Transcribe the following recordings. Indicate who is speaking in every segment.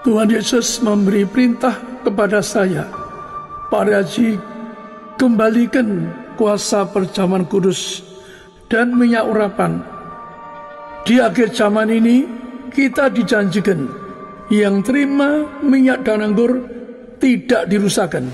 Speaker 1: Tuhan Yesus memberi perintah kepada saya, Pak Haji, kembalikan kuasa perjamuan kudus dan minyak urapan. Di akhir zaman ini kita dijanjikan yang terima minyak dan anggur tidak dirusakkan.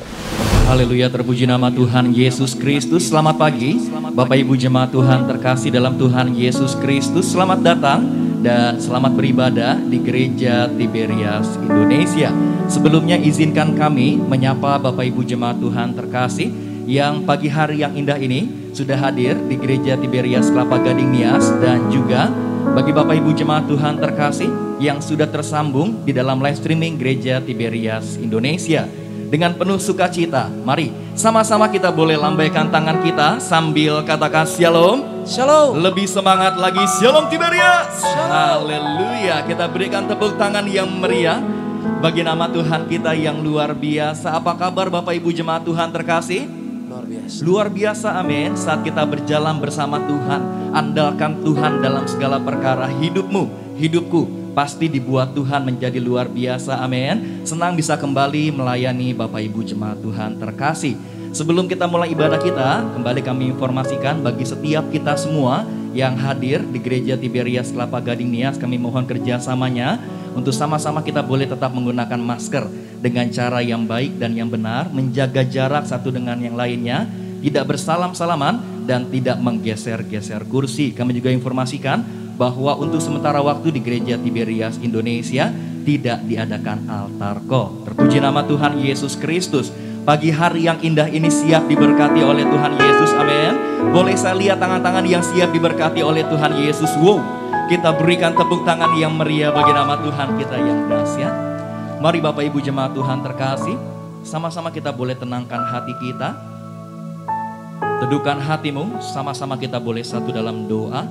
Speaker 2: Haleluya, terpuji nama Tuhan Yesus Kristus. Selamat pagi Bapak Ibu jemaat Tuhan terkasih dalam Tuhan Yesus Kristus. Selamat datang dan selamat beribadah di Gereja Tiberias Indonesia. Sebelumnya izinkan kami menyapa Bapak Ibu jemaat Tuhan terkasih yang pagi hari yang indah ini sudah hadir di Gereja Tiberias Kelapa Gading Nias, dan juga bagi Bapak Ibu jemaat Tuhan terkasih yang sudah tersambung di dalam live streaming Gereja Tiberias Indonesia. Dengan penuh sukacita, mari sama-sama kita boleh lambaikan tangan kita sambil katakan Shalom.
Speaker 3: Shalom.
Speaker 2: Lebih semangat lagi, Shalom Tiberias.
Speaker 3: Shalom.
Speaker 2: Haleluya. Kita berikan tepuk tangan yang meriah bagi nama Tuhan kita yang luar biasa. Apa kabar Bapak Ibu jemaat Tuhan terkasih?
Speaker 3: Luar biasa.
Speaker 2: Luar biasa, amin. Saat kita berjalan bersama Tuhan, andalkan Tuhan dalam segala perkara. Hidupmu, hidupku pasti dibuat Tuhan menjadi luar biasa, amin. Senang bisa kembali melayani Bapak Ibu jemaat Tuhan terkasih. Sebelum kita mulai ibadah kita, kembali kami informasikan bagi setiap kita semua yang hadir di Gereja Tiberias Kelapa Gading Nias, kami mohon kerjasamanya untuk sama-sama kita boleh tetap menggunakan masker dengan cara yang baik dan yang benar, menjaga jarak satu dengan yang lainnya, tidak bersalam-salaman dan tidak menggeser-geser kursi. Kami juga informasikan bahwa untuk sementara waktu di Gereja Tiberias Indonesia tidak diadakan altar call. Terpuji nama Tuhan Yesus Kristus. Pagi hari yang indah ini siap diberkati oleh Tuhan Yesus, amin. Boleh saya lihat tangan-tangan yang siap diberkati oleh Tuhan Yesus? Wow, kita berikan tepuk tangan yang meriah bagi nama Tuhan kita yang dahsyat. Mari Bapak Ibu jemaat Tuhan terkasih, sama-sama kita boleh tenangkan hati kita, teduhkan hatimu, sama-sama kita boleh satu dalam doa.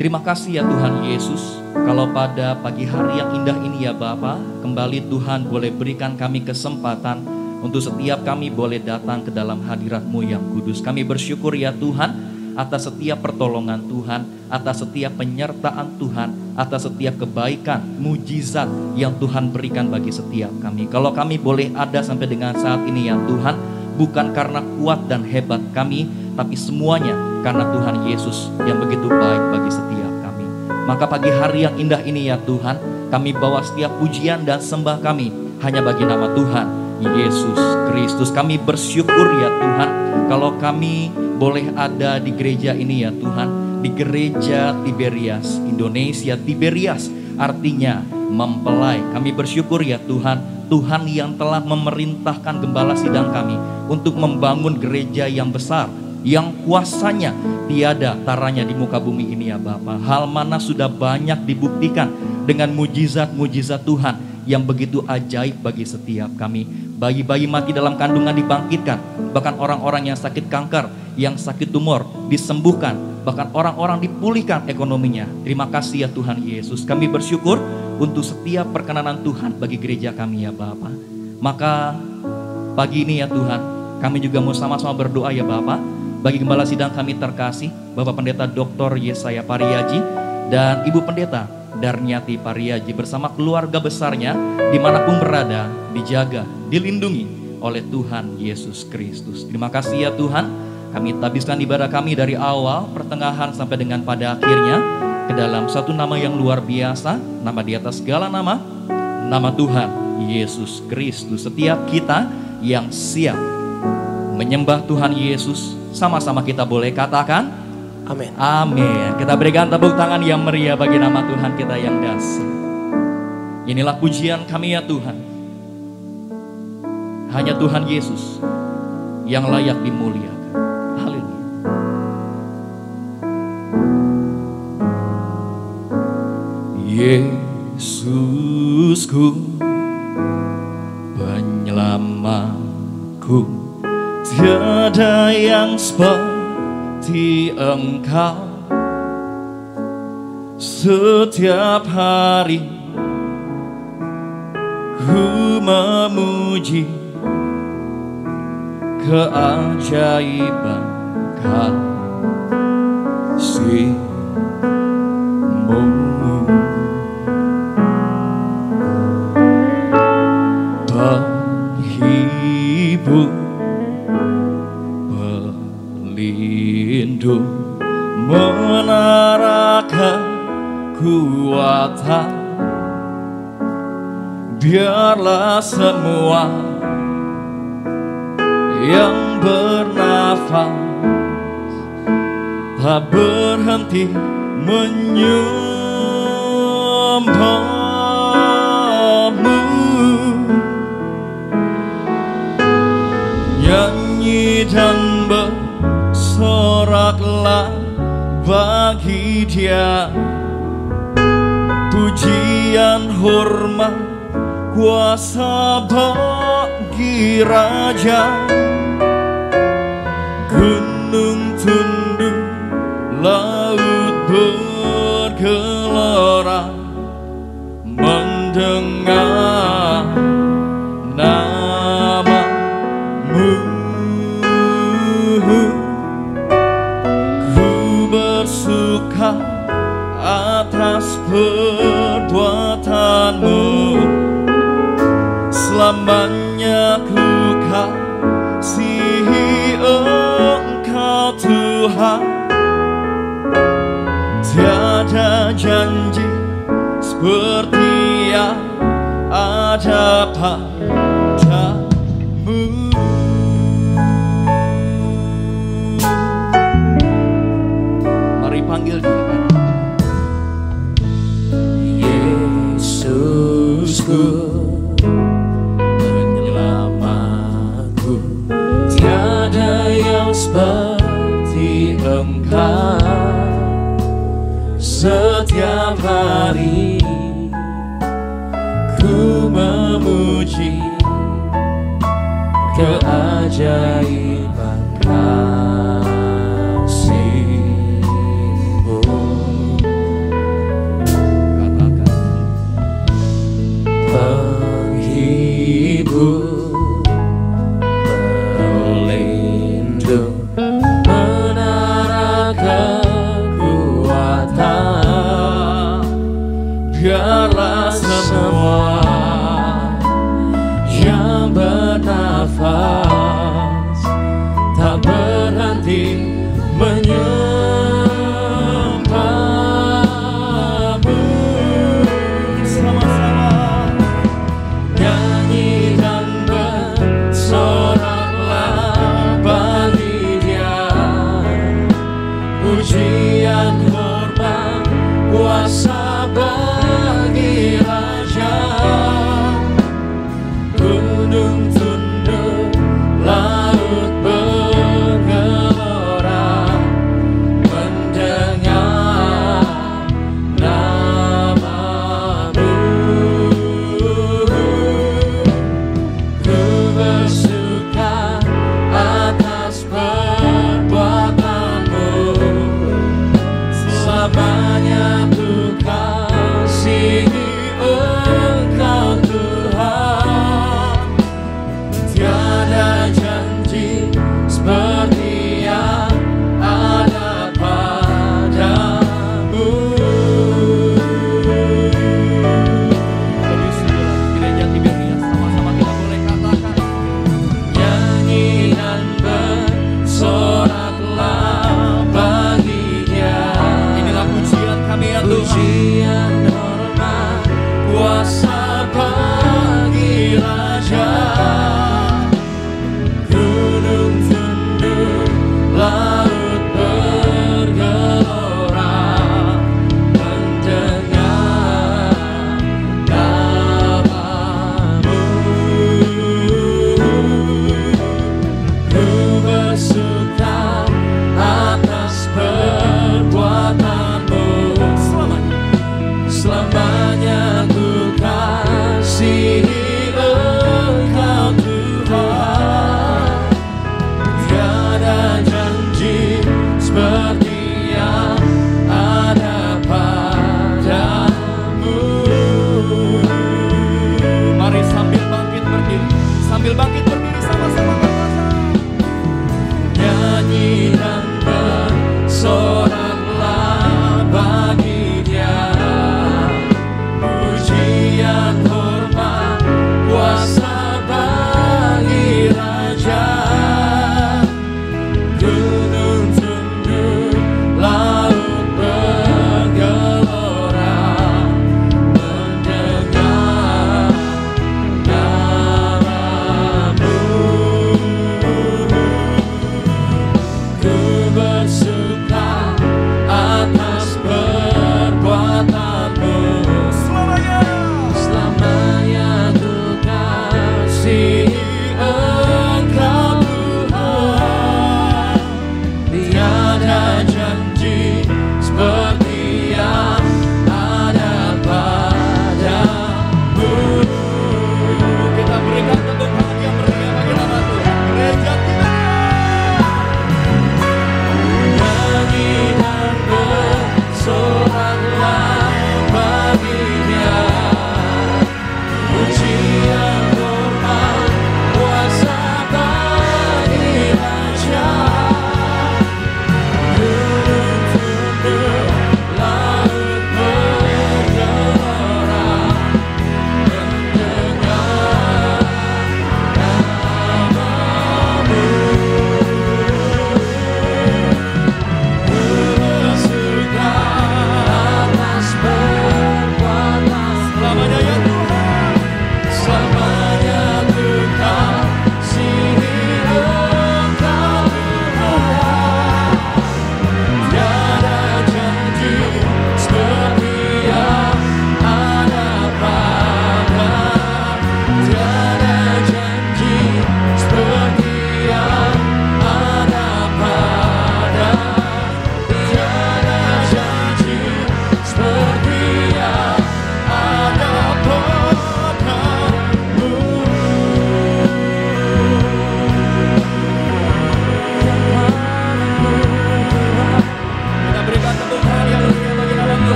Speaker 2: Terima kasih ya Tuhan Yesus, kalau pada pagi hari yang indah ini ya Bapa, kembali Tuhan boleh berikan kami kesempatan untuk setiap kami boleh datang ke dalam hadirat-Mu yang kudus. Kami bersyukur ya Tuhan atas setiap pertolongan Tuhan, atas setiap penyertaan Tuhan, atas setiap kebaikan, mujizat yang Tuhan berikan bagi setiap kami. Kalau kami boleh ada sampai dengan saat ini ya Tuhan, bukan karena kuat dan hebat kami, tapi semuanya karena Tuhan Yesus yang begitu baik bagi setiap kami. Maka pagi hari yang indah ini ya Tuhan, kami bawa setiap pujian dan sembah kami hanya bagi nama Tuhan Yesus Kristus. Kami bersyukur ya Tuhan, kalau kami boleh ada di gereja ini ya Tuhan, di Gereja Tiberias Indonesia. Tiberias artinya mempelai. Kami bersyukur ya Tuhan, Tuhan yang telah memerintahkan gembala sidang kami untuk membangun gereja yang besar, yang kuasanya tiada taranya di muka bumi ini ya Bapa. Hal mana sudah banyak dibuktikan dengan mujizat-mujizat Tuhan yang begitu ajaib bagi setiap kami. Bayi-bayi mati dalam kandungan dibangkitkan, bahkan orang-orang yang sakit kanker, yang sakit tumor disembuhkan, bahkan orang-orang dipulihkan ekonominya. Terima kasih ya Tuhan Yesus. Kami bersyukur untuk setiap perkenanan Tuhan bagi gereja kami ya Bapa. Maka pagi ini ya Tuhan, kami juga mau sama-sama berdoa ya Bapa, bagi gembala sidang kami terkasih, Bapak Pendeta Dr. Yesaya Pariaji dan Ibu Pendeta Darniati Pariaji bersama keluarga besarnya dimanapun berada, dijaga, dilindungi oleh Tuhan Yesus Kristus. Terima kasih ya Tuhan, kami tabiskan ibadah kami dari awal, pertengahan sampai dengan pada akhirnya ke dalam satu nama yang luar biasa, nama di atas segala nama, nama Tuhan Yesus Kristus. Setiap kita yang siap menyembah Tuhan Yesus, sama-sama kita boleh katakan
Speaker 3: Amin.
Speaker 2: Amin. Kita berikan tepuk tangan yang meriah bagi nama Tuhan kita yang dahsyat. Inilah pujian kami ya Tuhan. Hanya Tuhan Yesus yang layak dimuliakan. Haleluya. Yesusku, penyelamatku, tiada yang seperti Engkau. Setiap hari ku memuji keajaiban kasih-Mu. Tuhan, biarlah semua yang bernafas tak berhenti menyembah-Mu. Nyanyi dan bersoraklah bagi Dia, pujian, hormat, kuasa bagi Raja. Gunung tunduk, laut bergelora mendengar nama-Mu. Ku bersuka atas perbuatan-Mu, selamanya ku kasihi Engkau Tuhan. Tiada janji seperti yang ada padamu. Mari panggil Dia.
Speaker 3: Yesusku, penyelamatku, tiada yang seperti Engkau. Setiap hari ku memuji keajaiban kasih-Mu. Penghibur, pelindung, menara kekuatan, biarlah semua yang bernafas tak berhenti menyembah-Mu. Sama-sama nyanyi dan bersoraklah bagi Dia, pujian, hormat, kuasa bagi Raja. Gunung tunduk, laut bergelora mendengar nama-Mu. Ku bersuka atas perbuatan-Mu, selamanya ku kasihi Engkau Tuhan. Tiada janji seperti yang ada padamu.
Speaker 2: Gereja Tiberias, sama-sama kita boleh katakan,
Speaker 3: Nyanyi dan bersoraklah bagi Dia.
Speaker 2: inilah pujian kami ya Tuhan.
Speaker 3: Pujian, hormat, kuasa bagi Raja. Gunung tunduk, laut bergelora mendengar nama-Mu. Ku bersuka atas perbuatan-Mu, selamanya ku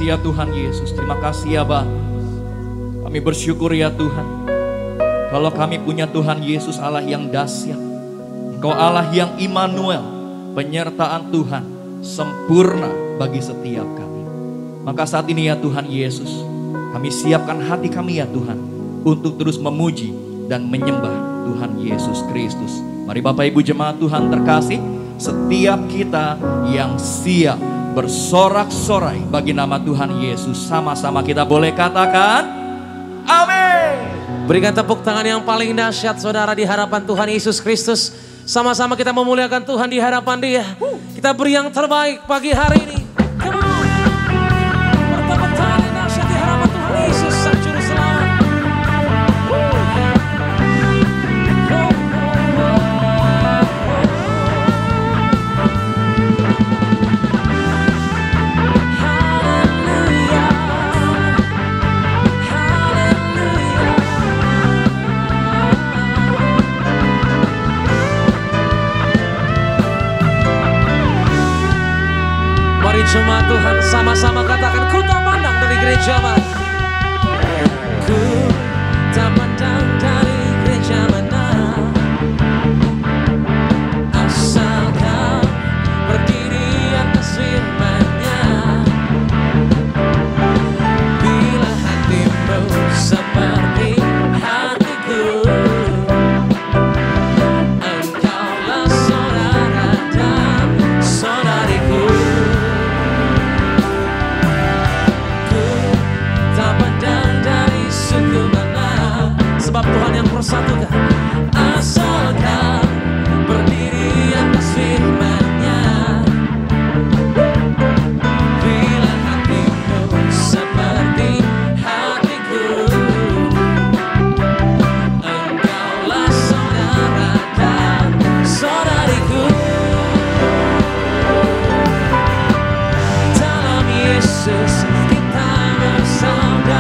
Speaker 2: kasih ya Tuhan Yesus, terima kasih ya Bapa. Kami bersyukur ya Tuhan, kalau kami punya Tuhan Yesus Allah yang dahsyat. Engkau Allah yang Immanuel, penyertaan Tuhan sempurna bagi setiap kami. Maka saat ini ya Tuhan Yesus, kami siapkan hati kami ya Tuhan, untuk terus memuji dan menyembah Tuhan Yesus Kristus. Mari Bapak Ibu jemaat Tuhan terkasih, setiap kita yang siap bersorak-sorai bagi nama Tuhan Yesus, sama-sama kita boleh katakan amin.
Speaker 4: Berikan tepuk tangan yang paling dahsyat saudara di hadapan Tuhan Yesus Kristus. Sama-sama kita memuliakan Tuhan di hadapan Dia. Kita beri yang terbaik pagi hari ini. Come on. Bertepuk tangan yang dahsyat di hadapan Tuhan Yesus Sang Juru Selamat. Mari jemaat Tuhan sama-sama katakan, ku tak pandang dari gereja mana. Ku tak pandang dari gereja mana, asal kau berdiri atas firman-Nya. Bila hatimu seperti hatiku, engkaulah saudara dan saudariku. Sebab Tuhan yang persatukan, asal kau berdiri atas firman-Nya. Bila hatimu seperti hatiku, engkaulah saudara dan saudariku. Dalam Yesus kita bersaudara.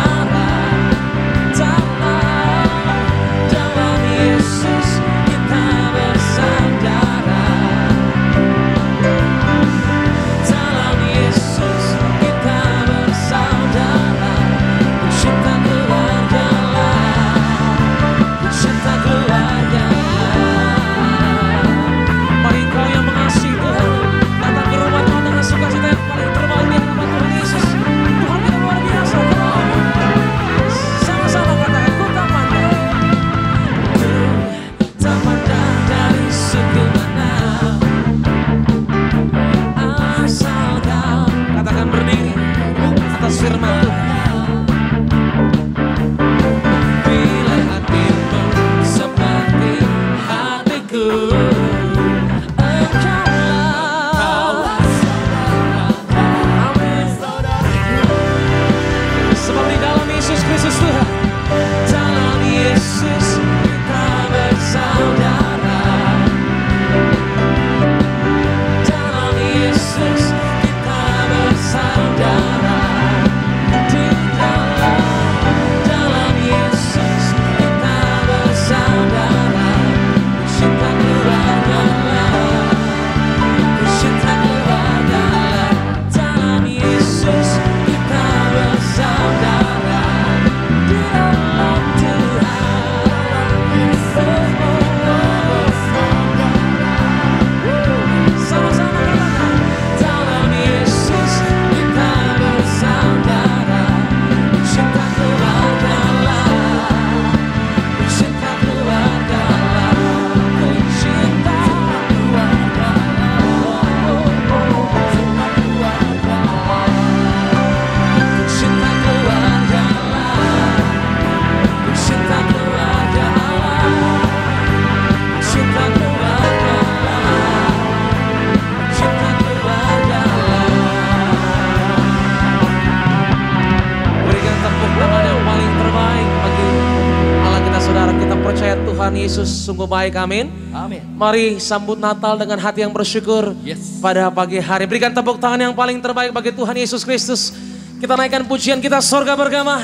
Speaker 4: Tuhan Yesus sungguh baik, amin.
Speaker 2: Amin.
Speaker 4: Mari sambut Natal dengan hati yang bersyukur pada pagi hari. Berikan tepuk tangan yang paling terbaik bagi Tuhan Yesus Kristus. Kita naikkan pujian kita, sorga bergema.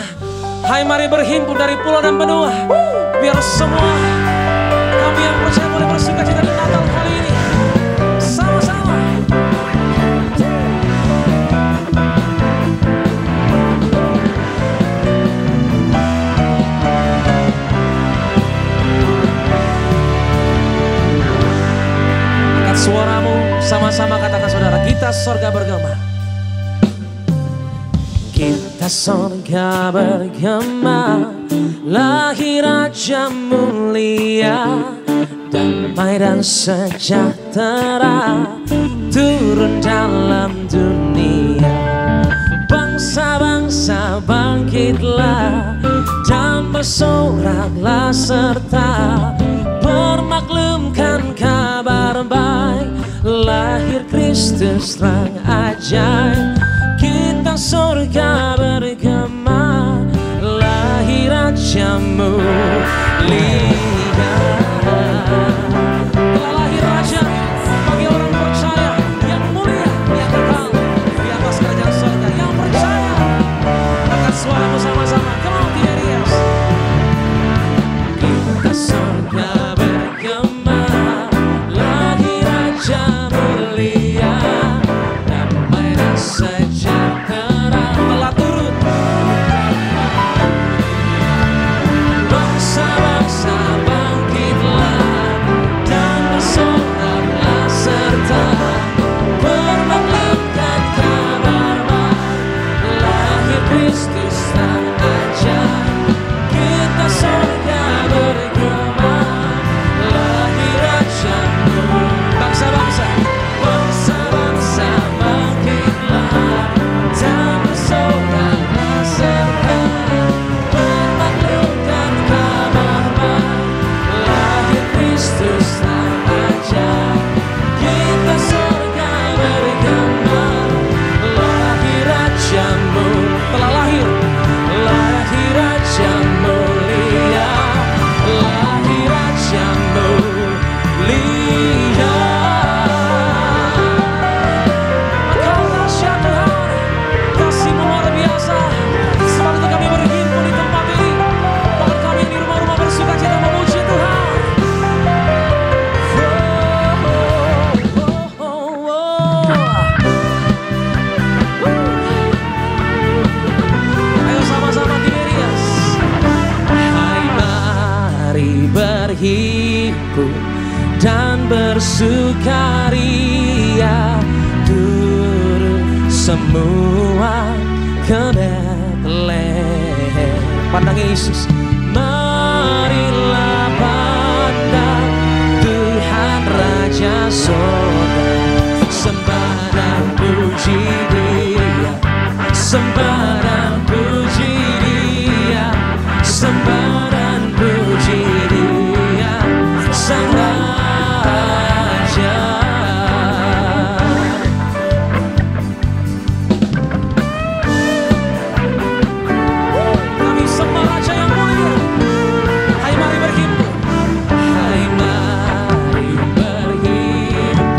Speaker 4: Hai, mari berhimpun dari pulau dan benua. Biar semua kami yang percaya boleh bersuka cita di Natal kali ini. Sama-sama. suaramu, sama-sama katakan saudara, kita sorga bergema. Kita sorga bergema, lahir Raja mulia, damai dan sejahtera turun dalam dunia. Bangsa-bangsa bangkitlah dan bersoraklah serta permaklumkan kabar baik, lahir Kristus terang ajaib. Kita surga bergema, lahir Raja mulia. Telah lahir Raja bagi orang percaya yang mulia, yang kekal di atas kerajaan surga. Yang percaya, angkat suaramu sama-sama. Come on, Tiberias. Kita surga bergema, lahir Raja mulia, damai dan sejahtera telah turun. Bangsa-bangsa bangkitlah dan bersoraklah serta permaklumkan kabar baik, lahir Kristus terang ajaib. Kita surga bergema, lahir Raja mulia. Bangsa-bangsa, bangsa-bangsa bangkitlah dan bersoraklah serta permaklumkan kabar baik, lahir Kristus terang ajaib. Kita surga bergema, lahir Raja mulia. Telah lahir, lahir Raja mulia, lahir Raja mulia. Engkau dahsyat Tuhan, kasih-Mu luar biasa. Sebab itu kami berhimpun di tempat ini, bahkan kami di rumah-rumah bersuka cita memuji Tuhan. Ayo sama-sama Tiberias. Hai, mari berhimpun dan bersukaria, turun semua ke Betlehem. Pandang Yesus. Marilah pandang Tuhan Raja sorga, sembah dan puji Dia, sembah dan puji Dia, sembah dan puji Dia, Sang Raja. Kami sembah Raja yang mulia. Hai, mari berhimpun. Hai, mari berhimpun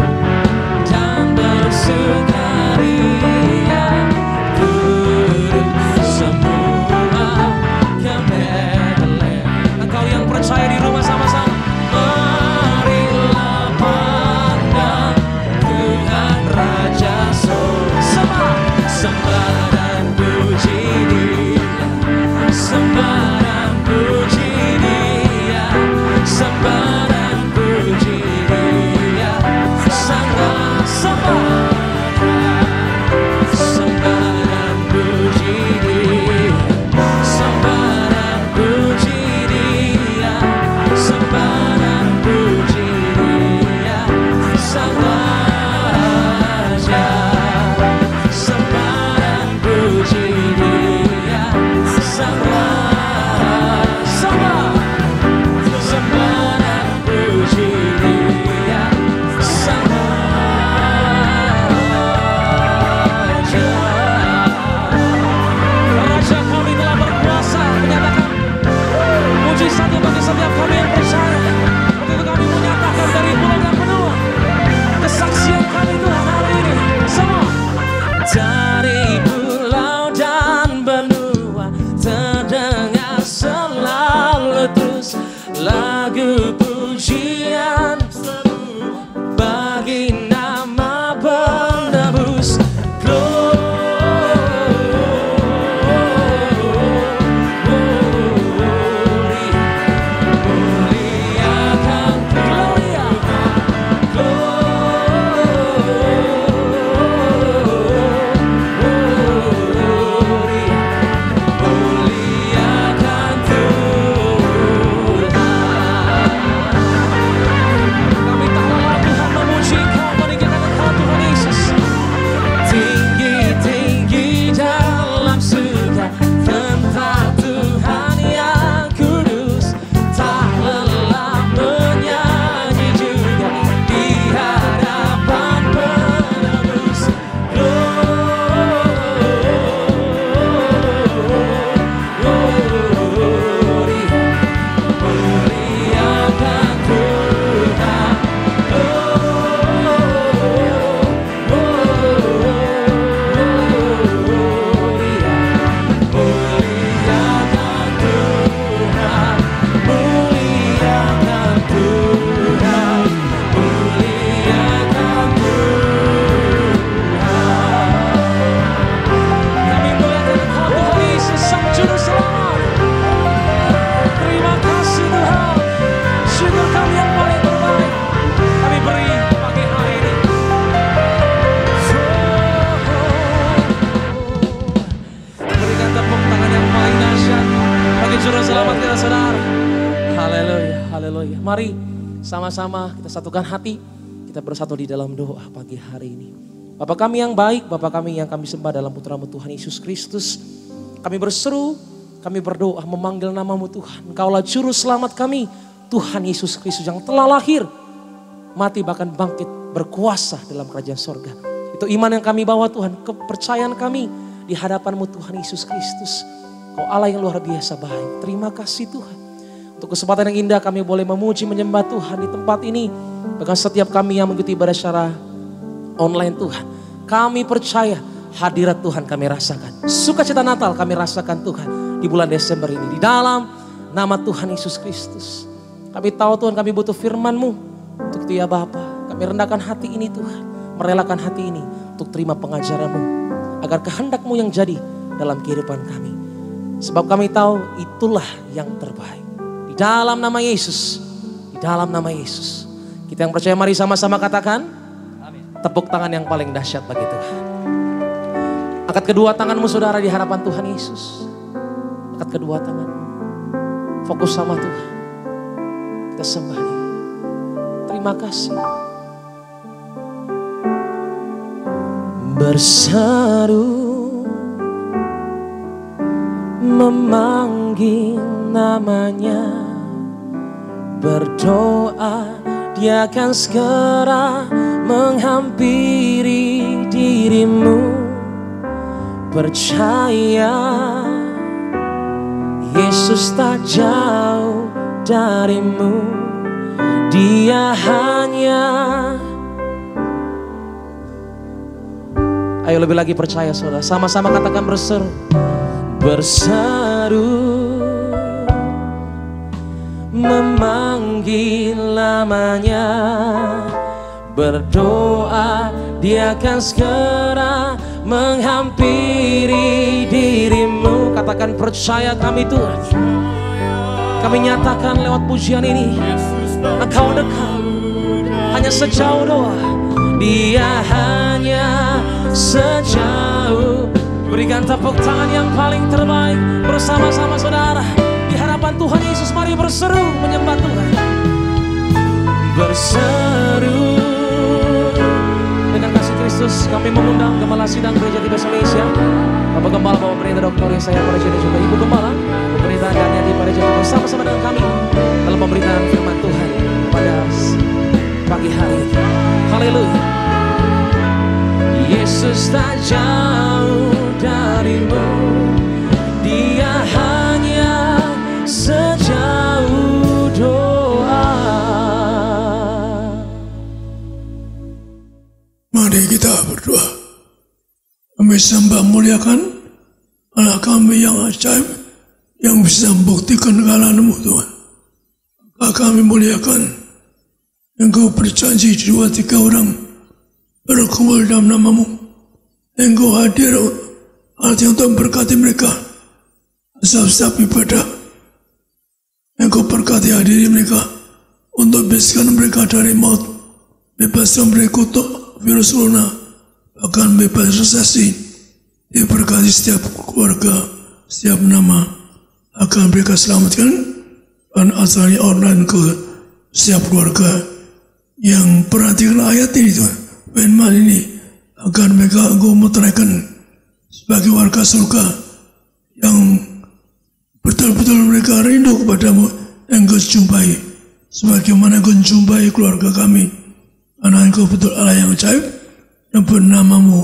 Speaker 4: Mari sama-sama kita satukan hati, kita bersatu di dalam doa pagi hari ini. Bapa kami yang baik, Bapa kami yang kami sembah dalam putra-Mu Tuhan Yesus Kristus. Kami berseru, kami berdoa memanggil nama-Mu Tuhan. Engkaulah juru selamat kami, Tuhan Yesus Kristus yang telah lahir, mati bahkan bangkit, berkuasa dalam kerajaan sorga. Itu iman yang kami bawa Tuhan, kepercayaan kami di hadapan-Mu Tuhan Yesus Kristus. Kau Allah yang luar biasa baik. Terima kasih Tuhan. Untuk kesempatan yang indah kami boleh memuji menyembah Tuhan di tempat ini. Bahkan setiap kami yang mengikuti ibadah secara online Tuhan. Kami percaya hadirat Tuhan kami rasakan. Sukacita Natal kami rasakan Tuhan di bulan Desember ini. Di dalam nama Tuhan Yesus Kristus. Kami tahu Tuhan kami butuh firman-Mu. Untuk itu ya Bapa, kami rendahkan hati ini Tuhan. Merelakan hati ini untuk terima pengajaran-Mu. Agar kehendak-Mu yang jadi dalam kehidupan kami. Sebab kami tahu itulah yang terbaik. Di dalam nama Yesus. Di dalam nama Yesus. Kita yang percaya mari sama-sama katakan. Tepuk tangan yang paling dahsyat bagi Tuhan. Angkat kedua tanganmu saudara di hadapan Tuhan Yesus. Angkat kedua tanganmu. Fokus sama Tuhan. Kita sembah Dia. Terima kasih. Berseru memanggil namanya, berdoa Dia akan segera menghampiri dirimu. Percaya Yesus tak jauh darimu. Dia hanya, ayo lebih lagi percaya saudara. Sama-sama katakan berseru. Berseru memanggil namanya, berdoa Dia akan segera menghampiri dirimu. Katakan percaya kami Tuhan. Kami nyatakan lewat pujian ini, Engkau dekat, hanya sejauh doa. Dia hanya sejauh. Berikan tepuk tangan yang paling terbaik bersama-sama saudara. Di hadapan Tuhan Yesus mari berseru menyembah Tuhan. Berseru dengan kasih Kristus kami mengundang Gembala Sidang Gereja Tibas Malaysia, Bapak Gembala, Bapak Pendeta Dr. Yesaya Pareja dan juga Ibu Gembala Pemerintahan Daniati Pareja bersama-sama dengan kami dalam pemberitaan firman Tuhan pada pagi hari ini. Haleluya. Yesus tak jauh darimu. Dia hanya sejauh doa.
Speaker 1: Mari kita berdoa. Kami sembah muliakan Allah kami yang ajaib, yang bisa membuktikan kekalahan-Mu Tuhan. Kami muliakan Engkau berjanji 2-3 orang berkumpul dalam nama-Mu. Engkau hadir artinya untuk memberkati mereka. Setiap ibadah Engkau berkati hadiri mereka untuk bebaskan mereka dari maut, bebaskan mereka untuk virus corona, bahkan bebas resesi. Diberkati setiap keluarga, setiap nama akan mereka selamatkan dan asal online ke setiap keluarga yang perhatikan ayat ini Tuhan. Firman ini agar mereka Engkau meteraikan sebagai warga surga yang betul-betul mereka rindu kepadamu. Engkau jumpai sebagaimana Engkau jumpai keluarga kami, karena Engkau betul Allah yang ajaib, yang bernama-Mu,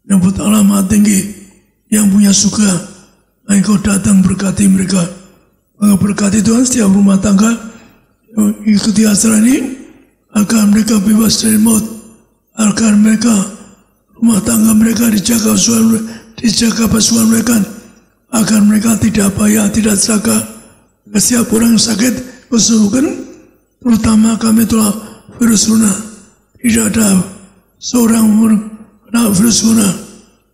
Speaker 1: yang beralamat tinggi, yang punya surga. Engkau datang berkati mereka. Engkau berkati Tuhan setiap rumah tangga yang ikuti acara ini, agar mereka bebas dari maut, agar mereka rumah tangga mereka dijaga pasukan mereka, agar mereka tidak payah, tidak celaka. Setiap orang yang sakit kesembuhkan, terutama kami telah virus corona. Tidak ada seorang pun kena virus corona.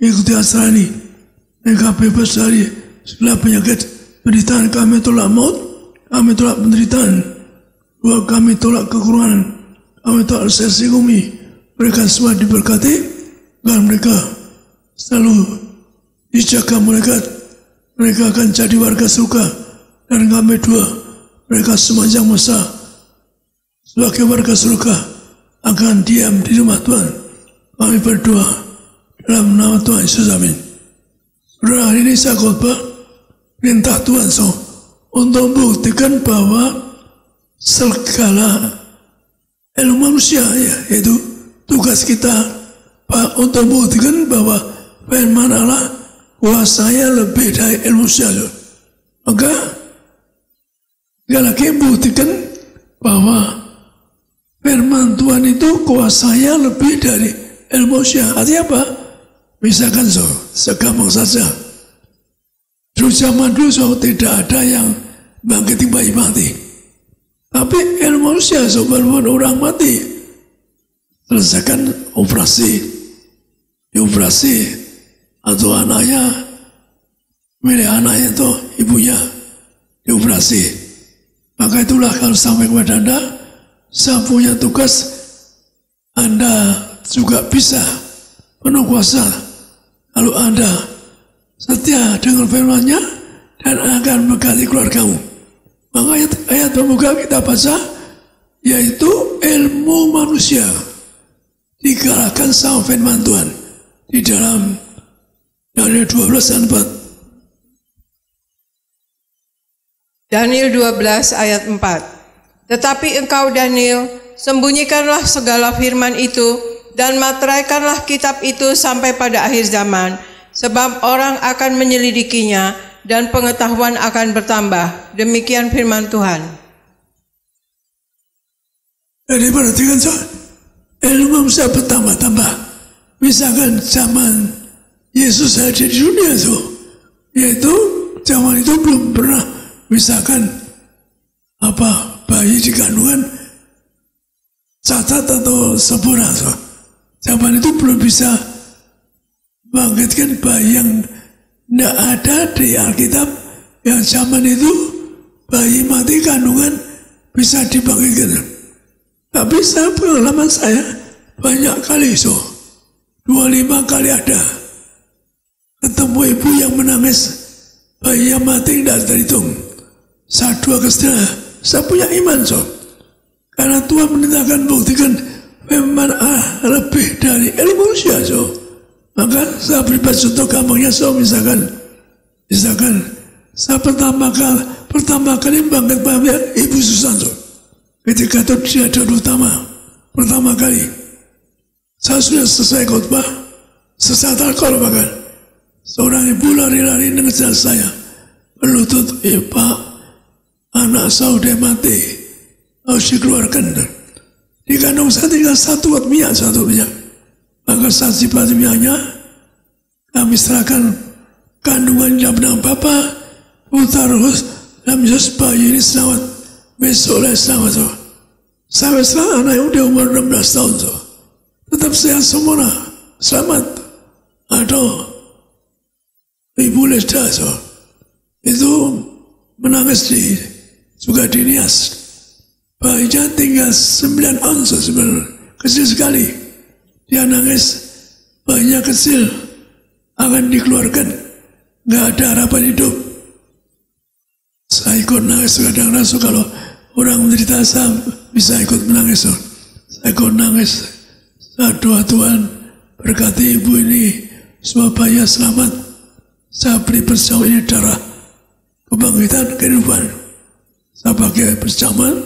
Speaker 1: Ikuti acara ini, mereka bebas dari segala penyakit. Penderitaan kami tolak maut, kami tolak penderitaan, kami tolak kekurangan, kami tolak resesi bumi. Mereka semua diberkati dan mereka selalu dijaga malaikat. Mereka akan jadi warga surga. Dan kami doa mereka sepanjang masa sebagai warga surga akan diam di rumah Tuhan. Kami berdoa dalam nama Tuhan Yesus, amin. Saudara, hari ini saya khotbah perintah Tuhan untuk membuktikan bahwa segala ilmu manusia, yaitu tugas kita untuk membuktikan bahwa firman Allah kuasanya lebih dari ilmu manusia. Maka sekali lagi membuktikan bahwa firman Tuhan itu kuasanya lebih dari ilmu manusia. Artinya apa? Misalkan segampang saja, dulu zaman dulu tidak ada yang bangkit bayi mati, tapi ilmu manusia walaupun orang mati selesaikan operasi atau anaknya, milik anaknya itu ibunya dioperasi. Maka itulah kalau sampai kepada Anda, saya punya tugas, Anda juga bisa penuh kuasa kalau Anda setia dengan firman-Nya dan akan berkati keluargamu. Maka ayat pembuka kita baca, yaitu ilmu manusia dikalahkan sama firman Tuhan di dalam Daniel 12 ayat 4.
Speaker 5: Daniel 12 ayat 4. Tetapi engkau Daniel, sembunyikanlah segala firman itu dan materaikanlah kitab itu sampai pada akhir zaman, sebab orang akan menyelidikinya dan pengetahuan akan bertambah. Demikian firman Tuhan.
Speaker 1: Jadi perhatikan ilmu manusia bertambah-tambah. Misalkan zaman Yesus hadir di dunia yaitu zaman itu belum pernah misalkan bayi di kandungan cacat atau sempurna. Zaman itu belum bisa bangkitkan bayi yang tidak ada di Alkitab. Yang zaman itu bayi mati kandungan bisa dibangkitkan. Tapi pengalaman saya banyak kali 25 kali ada ketemu ibu yang menangis, bayi yang mati tidak terhitung. 1, 2 kesetelah, saya punya iman karena Tuhan menentangkan buktikan firman Allah lebih dari ilmu manusia. Maka saya beri contoh gampangnya misalkan saya pertama kali bangkit Ibu Susan ketika itu dia utama pertama kali saya sudah selesai khotbah, sesat alkohol bahkan seorang ibu lari-lari mengejar saya berlutut, Pak, anak saya udah mati, harus dikeluarkan. Di kandung saya tinggal satu minyak. Maka saat sifat minyaknya kami serahkan kandungan dalam nama Bapa, Putra, Roh, dalam Yesus, bayi ini selamat, besok selamat. Sampai sekarang anak yang udah umur 16 tahun tetap sehat sempurna, selamat. Aduh, ibu Leda itu menangis juga di Nias. Bayinya tinggal 9 ons sebenarnya, kecil sekali. Dia nangis, bayinya kecil, akan dikeluarkan, nggak ada harapan hidup. Saya ikut nangis kadang-kadang kalau orang menderita saya bisa ikut menangis. Saya ikut nangis. Saya doa Tuhan berkati ibu ini semua bayinya selamat. Saya beri perjamuan ini darah kebangkitan kehidupan. Saya pakai perjamuan,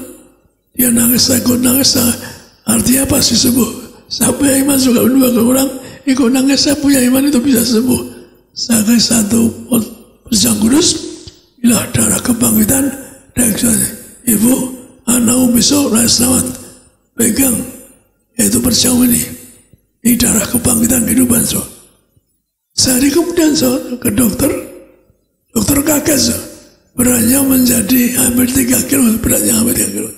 Speaker 1: dia nangis, saya ikut nangis. Artinya pasti sembuh. Saya punya iman juga berdua ke orang ikut nangis, saya punya iman itu bisa sembuh. Saya kasih 1 pot perjamuan kudus, inilah darah kebangkitan dan ibu anakmu besok lahir selamat, pegang yaitu perjamuan ini darah kebangkitan kehidupan. Sehari kemudian ke dokter kaget beratnya menjadi hampir 3 kilo, beratnya hampir 3 kilo.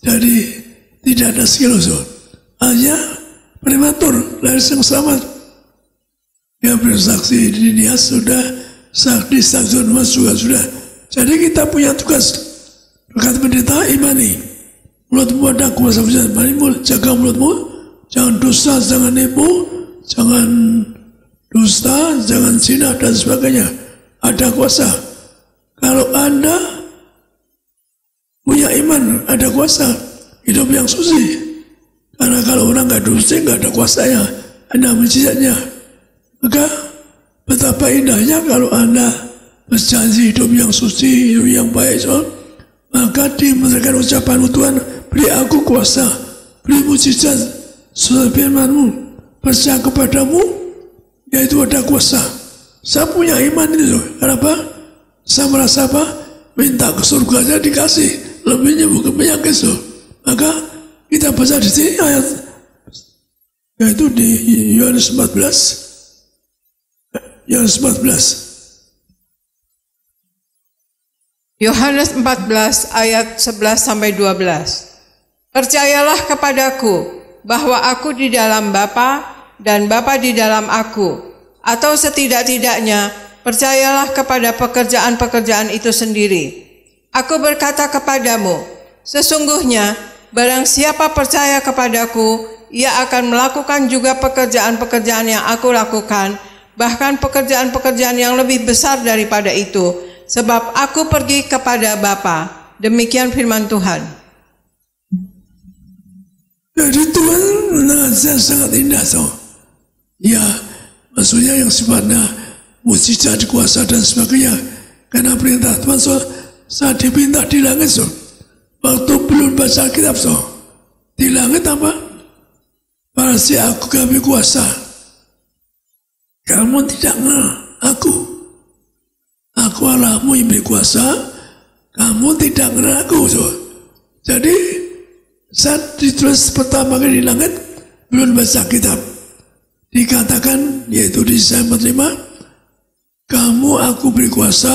Speaker 1: Jadi tidak ada skill hanya prematur, lahir yang selamat. Dia bersaksi di Nias sudah, saksi stasiun Mas juga sudah. Jadi kita punya tugas berkat pendeta imani. Mulutmu ada kuasa bisa imani, jaga mulutmu, jangan dosa, jangan nipu, jangan dusta, jangan zina dan sebagainya. Ada kuasa. Kalau Anda punya iman, ada kuasa, hidup yang suci. Karena kalau orang nggak suci, nggak ada kuasanya, ada mujizatnya. Maka betapa indahnya kalau Anda berjanji hidup yang suci, hidup yang baik, so, maka dimengerti ucapan Tuhan, beri aku kuasa, beri mujizat, sesuai firman-Mu, percaya kepadamu, yaitu ada kuasa. Saya punya iman itu, kenapa? Saya merasa apa? Minta ke surga aja dikasih, lebihnya bukan penyakit. So. Maka kita baca di sini ayat, yaitu di Yohanes 14. Yohanes 14.
Speaker 5: Yohanes 14 ayat 11-12. Percayalah kepadaku bahwa aku di dalam Bapa dan Bapa di dalam aku, atau setidak-tidaknya percayalah kepada pekerjaan-pekerjaan itu sendiri. Aku berkata kepadamu, sesungguhnya barang siapa percaya kepadaku, ia akan melakukan juga pekerjaan-pekerjaan yang aku lakukan, bahkan pekerjaan-pekerjaan yang lebih besar daripada itu, sebab aku pergi kepada Bapa. Demikian firman Tuhan.
Speaker 1: Jadi Tuhan menasihat sangat indah. So. Ya, maksudnya yang sifatnya mujizat, kuasa dan sebagainya. Karena perintah Tuhan, so, saat dipinta di langit, so. Waktu belum baca kitab, so. Di langit apa? Pasti aku kami kuasa. Kamu tidak mengenal aku. Aku Allahmu yang beri kuasa. Kamu tidak mengenal aku, so. Jadi saat ditulis pertama kali di langit, belum baca kitab. Dikatakan, yaitu di Yesaya 45, kamu aku beri kuasa,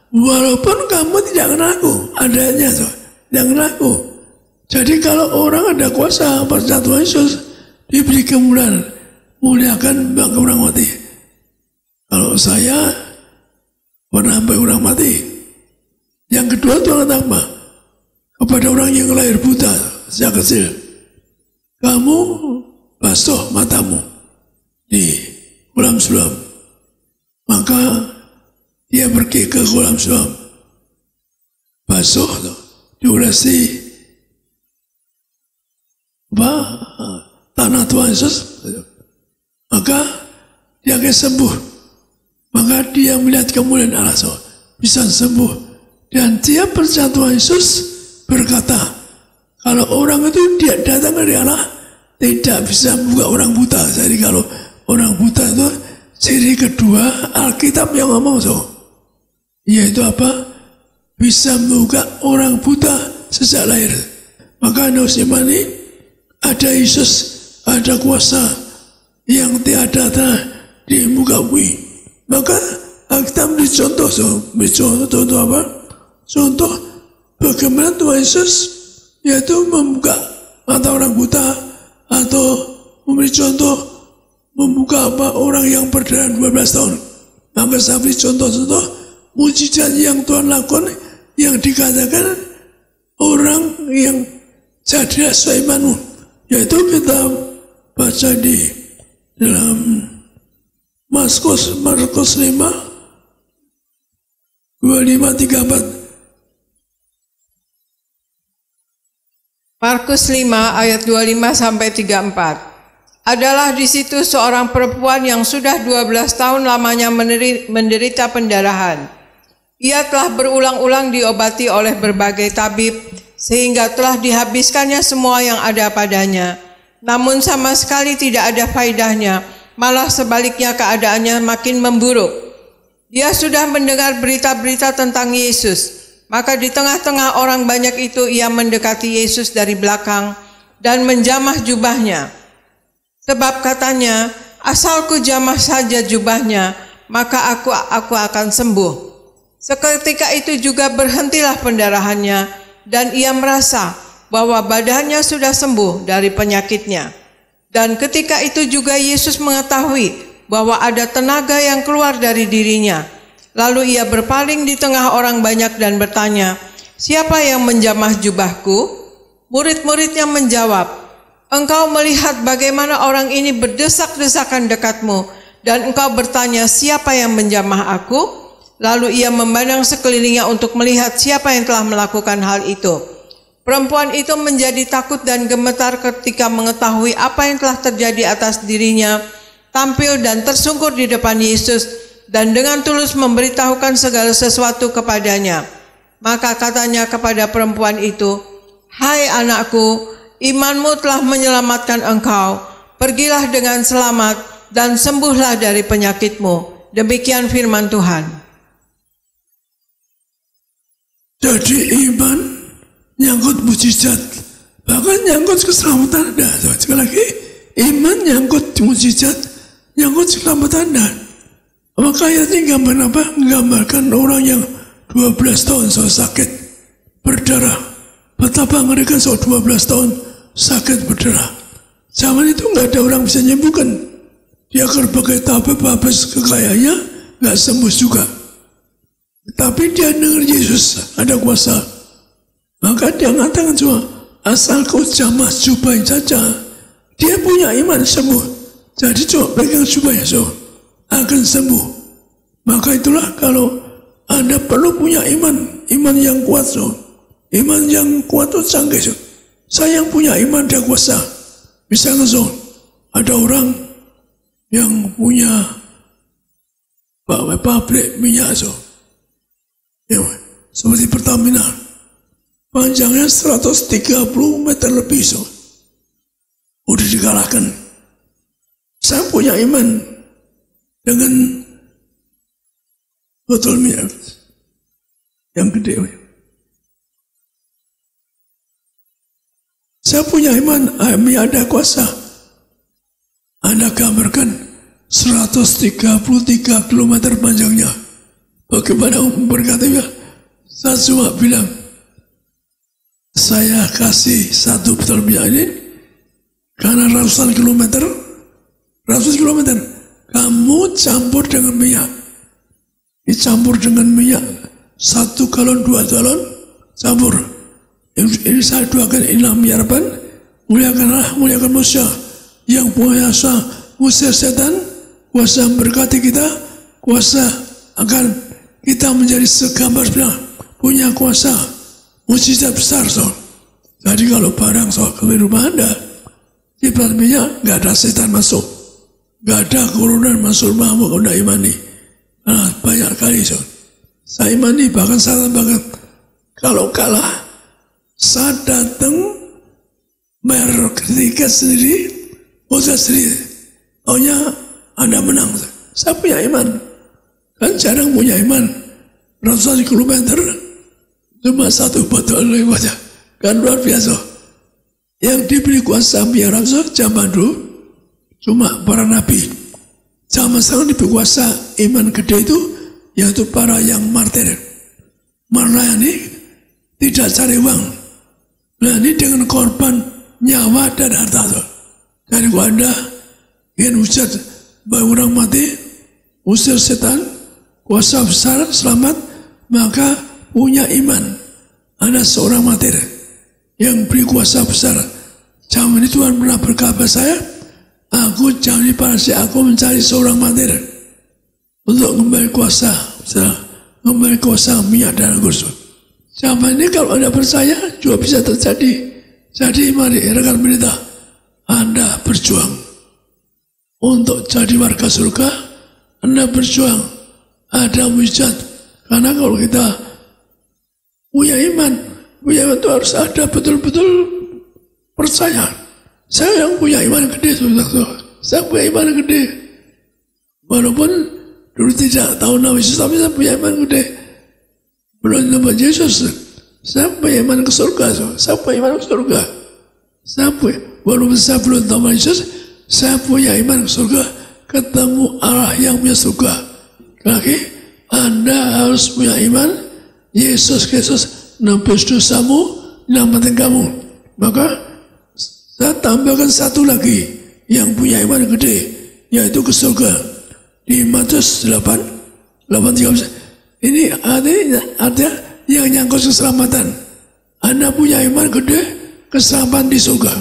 Speaker 1: walaupun kamu tidak kenal aku, adanya tuh, tidak kenal aku. Jadi kalau orang ada kuasa, percaya Tuhan Yesus, diberi kemuliaan, muliakan bagi orang mati. Kalau saya pernah bagi orang mati. Yang kedua Tuhan apa? Kepada orang yang lahir buta sejak kecil, kamu basuh matamu di kolam sulam. Maka dia pergi ke kolam sulam, basuh, diulesi tanah Tuhan Yesus, maka dia akan sembuh. Maka dia melihat kemuliaan Allah, bisa sembuh. Dan dia percaya Tuhan Yesus, berkata, kalau orang itu dia datang dari Allah, tidak bisa membuka orang buta. Jadi kalau orang buta itu ciri kedua Alkitab yang ngomong, so, yaitu apa? Bisa membuka orang buta sejak lahir. Maka Anda harus imani ada Yesus, ada kuasa yang tiada di muka bumi. Maka Alkitab dicontoh, so, contoh apa? Contoh bagaimana Tuhan Yesus yaitu membuka mata orang buta, atau memberi contoh membuka apa orang yang berdarah 12 tahun. Maka saya beri contoh-contoh mujizat yang Tuhan lakukan, yang dikatakan orang yang jadi seimanmu, yaitu kita baca di dalam Markus 5 25-34.
Speaker 5: Markus 5 ayat 25-34. Adalah di situ seorang perempuan yang sudah 12 tahun lamanya menderita pendarahan. Ia telah berulang-ulang diobati oleh berbagai tabib, sehingga telah dihabiskannya semua yang ada padanya. Namun sama sekali tidak ada faedahnya, malah sebaliknya keadaannya makin memburuk. Dia sudah mendengar berita-berita tentang Yesus. Maka di tengah-tengah orang banyak itu ia mendekati Yesus dari belakang dan menjamah jubahnya. Sebab katanya, asalku jamah saja jubahnya, maka aku akan sembuh. Seketika itu juga berhentilah pendarahannya dan ia merasa bahwa badannya sudah sembuh dari penyakitnya. Dan ketika itu juga Yesus mengetahui bahwa ada tenaga yang keluar dari dirinya. Lalu ia berpaling di tengah orang banyak dan bertanya, siapa yang menjamah jubahku? Murid-muridnya menjawab, engkau melihat bagaimana orang ini berdesak-desakan dekatmu, dan engkau bertanya, siapa yang menjamah aku? Lalu ia memandang sekelilingnya untuk melihat siapa yang telah melakukan hal itu. Perempuan itu menjadi takut dan gemetar ketika mengetahui apa yang telah terjadi atas dirinya, tampil dan tersungkur di depan Yesus, dan dengan tulus memberitahukan segala sesuatu kepadanya. Maka katanya kepada perempuan itu, "Hai anakku, imanmu telah menyelamatkan engkau. Pergilah dengan selamat dan sembuhlah dari penyakitmu." Demikian firman Tuhan.
Speaker 1: Jadi iman nyangkut mujizat, bahkan nyangkut keselamatan Anda. Sekali lagi, iman nyangkut mujizat, nyangkut keselamatan Anda. Maka ayatnya gambar apa? Menggambarkan orang yang 12 tahun sakit berdarah. Betapa ngerikan 12 tahun sakit berdarah. Zaman itu nggak ada orang bisa menyembuhkan. Dia berbagai tabib habis kekayaannya nggak sembuh juga. Tapi dia dengar Yesus ada kuasa, maka dia mengatakan cuma asal kau jamah jubahnya saja. Dia punya iman sembuh. Jadi coba pegang jubahnya so akan sembuh. Maka itulah kalau Anda perlu punya iman yang kuat so. Iman yang kuat itu canggih so. Saya yang punya iman dia kuasa. Misalnya so, ada orang yang punya pabrik minyak so. Ya, seperti Pertamina, panjangnya 130 meter lebih so. Udah dikalahkan. Saya punya iman dengan botol minyak yang gede. Saya punya iman, ada kuasa. Anda gambarkan 133 km panjangnya. Bagaimana berkatanya? Saya cuma bilang, saya kasih satu botol minyak ini karena ratusan kilometer, kamu campur dengan minyak. Dicampur dengan minyak 1 galon, 2 galon, campur. Ini saya doakan inilah harapan, muliakan manusia yang kuasa usir setan, kuasa berkati kita, kuasa akan kita menjadi segambar punya kuasa mujizat besar so. Jadi kalau barang so ke rumah Anda di pelan minyak nggak ada setan masuk, nggak ada corona masuk rumahmu kalau tidak imani. Nah, banyak kali so. Saya imani bahkan saya tambahkan kalau kalah saya datang bayar tiket sendiri, hotel sendiri. Pokoknya Anda menang. Saya punya iman. Kan jarang punya iman. Ratusan kilometer cuma satu botol lewat. Kan luar biasa. Yang diberi kuasa biar zaman dulu cuma para nabi. Zaman sekarang diberi kuasa iman gede itu yaitu para yang martir. Melayani tidak cari uang. Melayani dengan korban nyawa dan harta. Jadi kalau Anda ingin hujat bahwa orang mati, usir setan, kuasa besar, selamat, maka punya iman. Ada seorang martir yang beri kuasa besar. Zaman itu Tuhan pernah berkata saya, aku jangan diparasi, aku mencari seorang martir untuk kembali kuasa, kembali kuasa minyak dan anggur. Zaman ini kalau Anda percaya, juga bisa terjadi. Jadi mari rekan berita, Anda berjuang untuk jadi warga surga. Anda berjuang ada mujizat, karena kalau kita punya iman itu harus ada betul-betul percaya. Saya yang punya iman gede, saya punya iman gede. Walaupun dulu tidak tahu nama Yesus, tapi saya punya iman gede. Belum nama Yesus, saya punya iman ke surga. Saya punya iman ke surga. Walaupun saya belum tahu nama Yesus, saya punya iman ke surga. Ketemu Allah yang punya surga. Lagi, Anda harus punya iman. Yesus Kristus nebus dosamu, nyelamatin kamu. Maka saya tambahkan satu lagi yang punya iman gede, yaitu ke surga. Di Matius 8:13. Ini artinya yang nyangkut keselamatan. Anda punya iman gede, keselamatan di surga.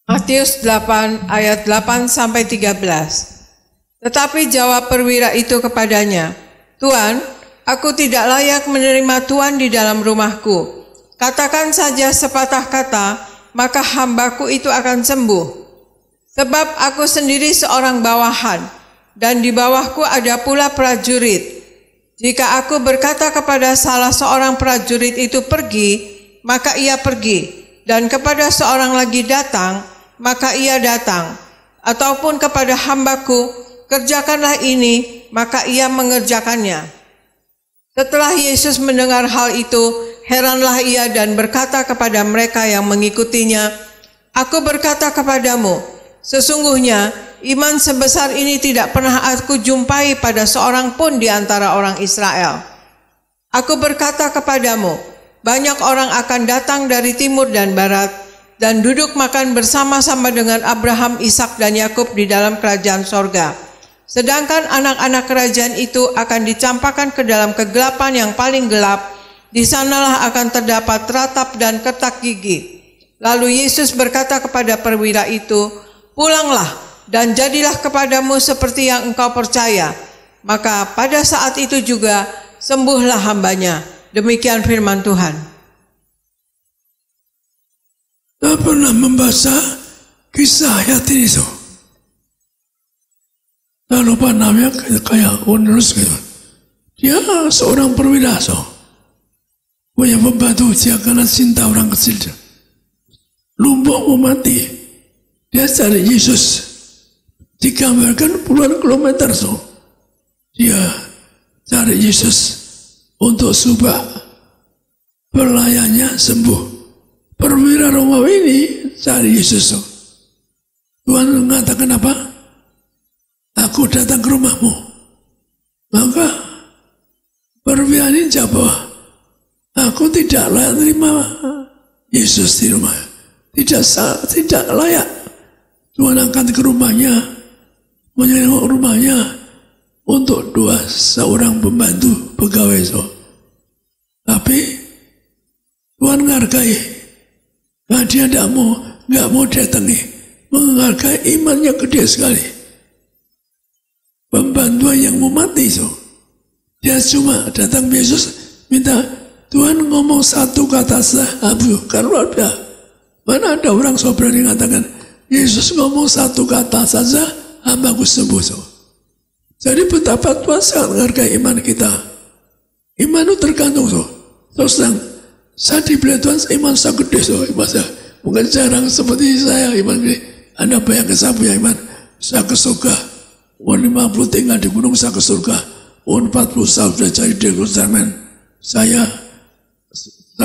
Speaker 5: Matius 8 ayat 8 sampai 13. Tetapi jawab perwira itu kepadanya, Tuan, aku tidak layak menerima Tuan di dalam rumahku. Katakan saja sepatah kata, maka hambaku itu akan sembuh. Sebab aku sendiri seorang bawahan, dan di bawahku ada pula prajurit. Jika aku berkata kepada salah seorang prajurit itu pergi, maka ia pergi, dan kepada seorang lagi datang, maka ia datang. Ataupun kepada hambaku, kerjakanlah ini, maka ia mengerjakannya. Setelah Yesus mendengar hal itu, heranlah ia dan berkata kepada mereka yang mengikutinya, Aku berkata kepadamu, sesungguhnya iman sebesar ini tidak pernah aku jumpai pada seorang pun di antara orang Israel. Aku berkata kepadamu, banyak orang akan datang dari timur dan barat, dan duduk makan bersama-sama dengan Abraham, Ishak, dan Yakub di dalam kerajaan sorga. Sedangkan anak-anak kerajaan itu akan dicampakkan ke dalam kegelapan yang paling gelap. Di sanalah akan terdapat ratap dan ketak gigi. Lalu Yesus berkata kepada perwira itu, Pulanglah dan jadilah kepadamu seperti yang engkau percaya. Maka pada saat itu juga sembuhlah hambanya. Demikian firman Tuhan.
Speaker 1: Saya pernah membaca kisah ayat ini. Saya lupa namanya, kayak penerus gitu. Dia seorang perwira, punya pembantu, dia karena cinta orang kecil. Lumpuh mau mati. Dia cari Yesus. Digambarkan puluhan kilometer. Dia cari Yesus untuk supaya pelayannya sembuh. Perwira Romawi ini cari Yesus. Tuhan mengatakan apa? Aku datang ke rumahmu. Maka perwira ini jawab, aku tidak layak terima Yesus di rumah. Tidak layak. Tuhan angkat ke rumahnya, menyenggok rumahnya untuk seorang pembantu pegawai. Tapi Tuhan menghargai. Nah, dia nggak mau datangi, menghargai imannya gede sekali. Pembantu yang mau mati, dia cuma datang Yesus minta Tuhan ngomong satu kata sahabu, kan luar biasa. Mana ada orang berani mengatakan Yesus ngomong satu kata saja, hambaku sembuh. Jadi betapa Tuhan sangat menghargai iman kita. Iman itu tergantung. Terus saya dibeli Tuhan, iman saya gede. Mungkin jarang seperti saya iman gede. Anda bayangkan saya punya iman. Saya ke surga. Umur 50 tinggal di gunung, saya ke surga. Umur 40 saya sudah jadi di Yerusalem. Saya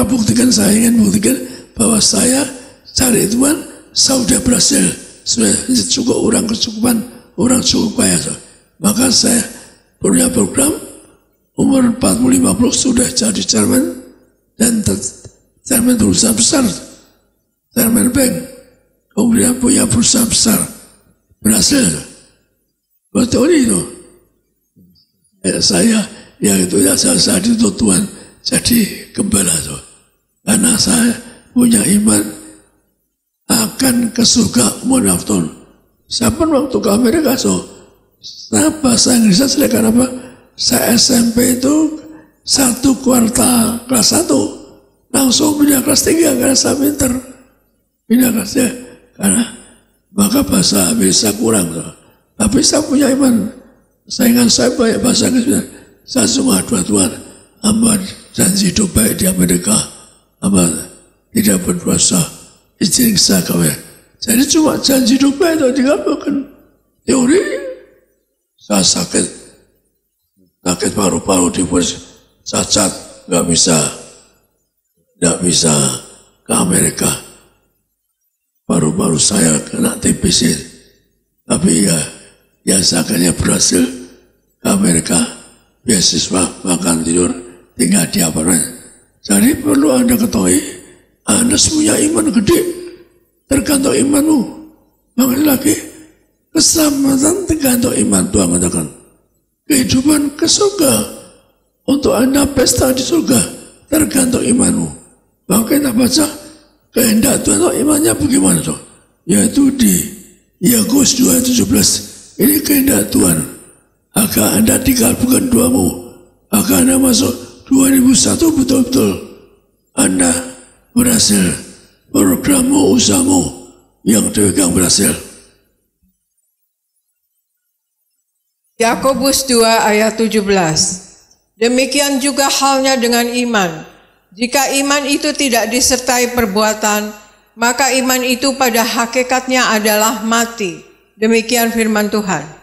Speaker 1: buktikan, saya ingin buktikan bahwa saya cari Tuhan, saya sudah berhasil. Sudah cukup orang kecukupan, orang cukup kaya. Maka saya punya program, umur 40-50 sudah jadi chairman, dan chairman perusahaan besar, chairman bank, kemudian punya perusahaan besar, berhasil. Betul itu. Saya dituntut Tuhan jadi gembala. Karena saya punya iman akan ke surga umur 6 tahun. Saya pun waktu ke Amerika, saya bahasa Inggrisnya silakan apa? Saya SMP itu 1 kuartal kelas 1, langsung pindah kelas 3 karena saya pinter. Pindah kelas 3 karena maka bahasa bisa kurang. Tapi saya punya iman. Saingan saya banyak bahasa Inggris. Saya cuma doa Tuhan, hamba janji hidup baik di Amerika, hamba tidak berdosa, izin saya kawin. Jadi cuma janji hidup baik itu dikabulkan. Teori saya sakit paru-paru di cacat, nggak bisa ke Amerika. Paru-paru saya kena TBC, tapi ya saya akhirnya berhasil ke Amerika, beasiswa, makan tidur, tinggal di apartemen. Jadi perlu Anda ketahui, Anda punya iman gede, tergantung imanmu. Makanya lagi, keselamatan tergantung iman. Tuhan katakan, kehidupan ke surga, untuk Anda pesta di surga, tergantung imanmu. Makanya baca, kehendak Tuhan, imannya bagaimana? Yaitu di Yakobus 2:17, ini kehendak Tuhan. Agar Anda tinggal bukan doamu, agar Anda masuk 2001 betul-betul Anda berhasil, programmu, usahamu yang dipegang berhasil.
Speaker 5: Yakobus 2 ayat 17. Demikian juga halnya dengan iman. Jika iman itu tidak disertai perbuatan, maka iman itu pada hakikatnya adalah mati. Demikian firman Tuhan.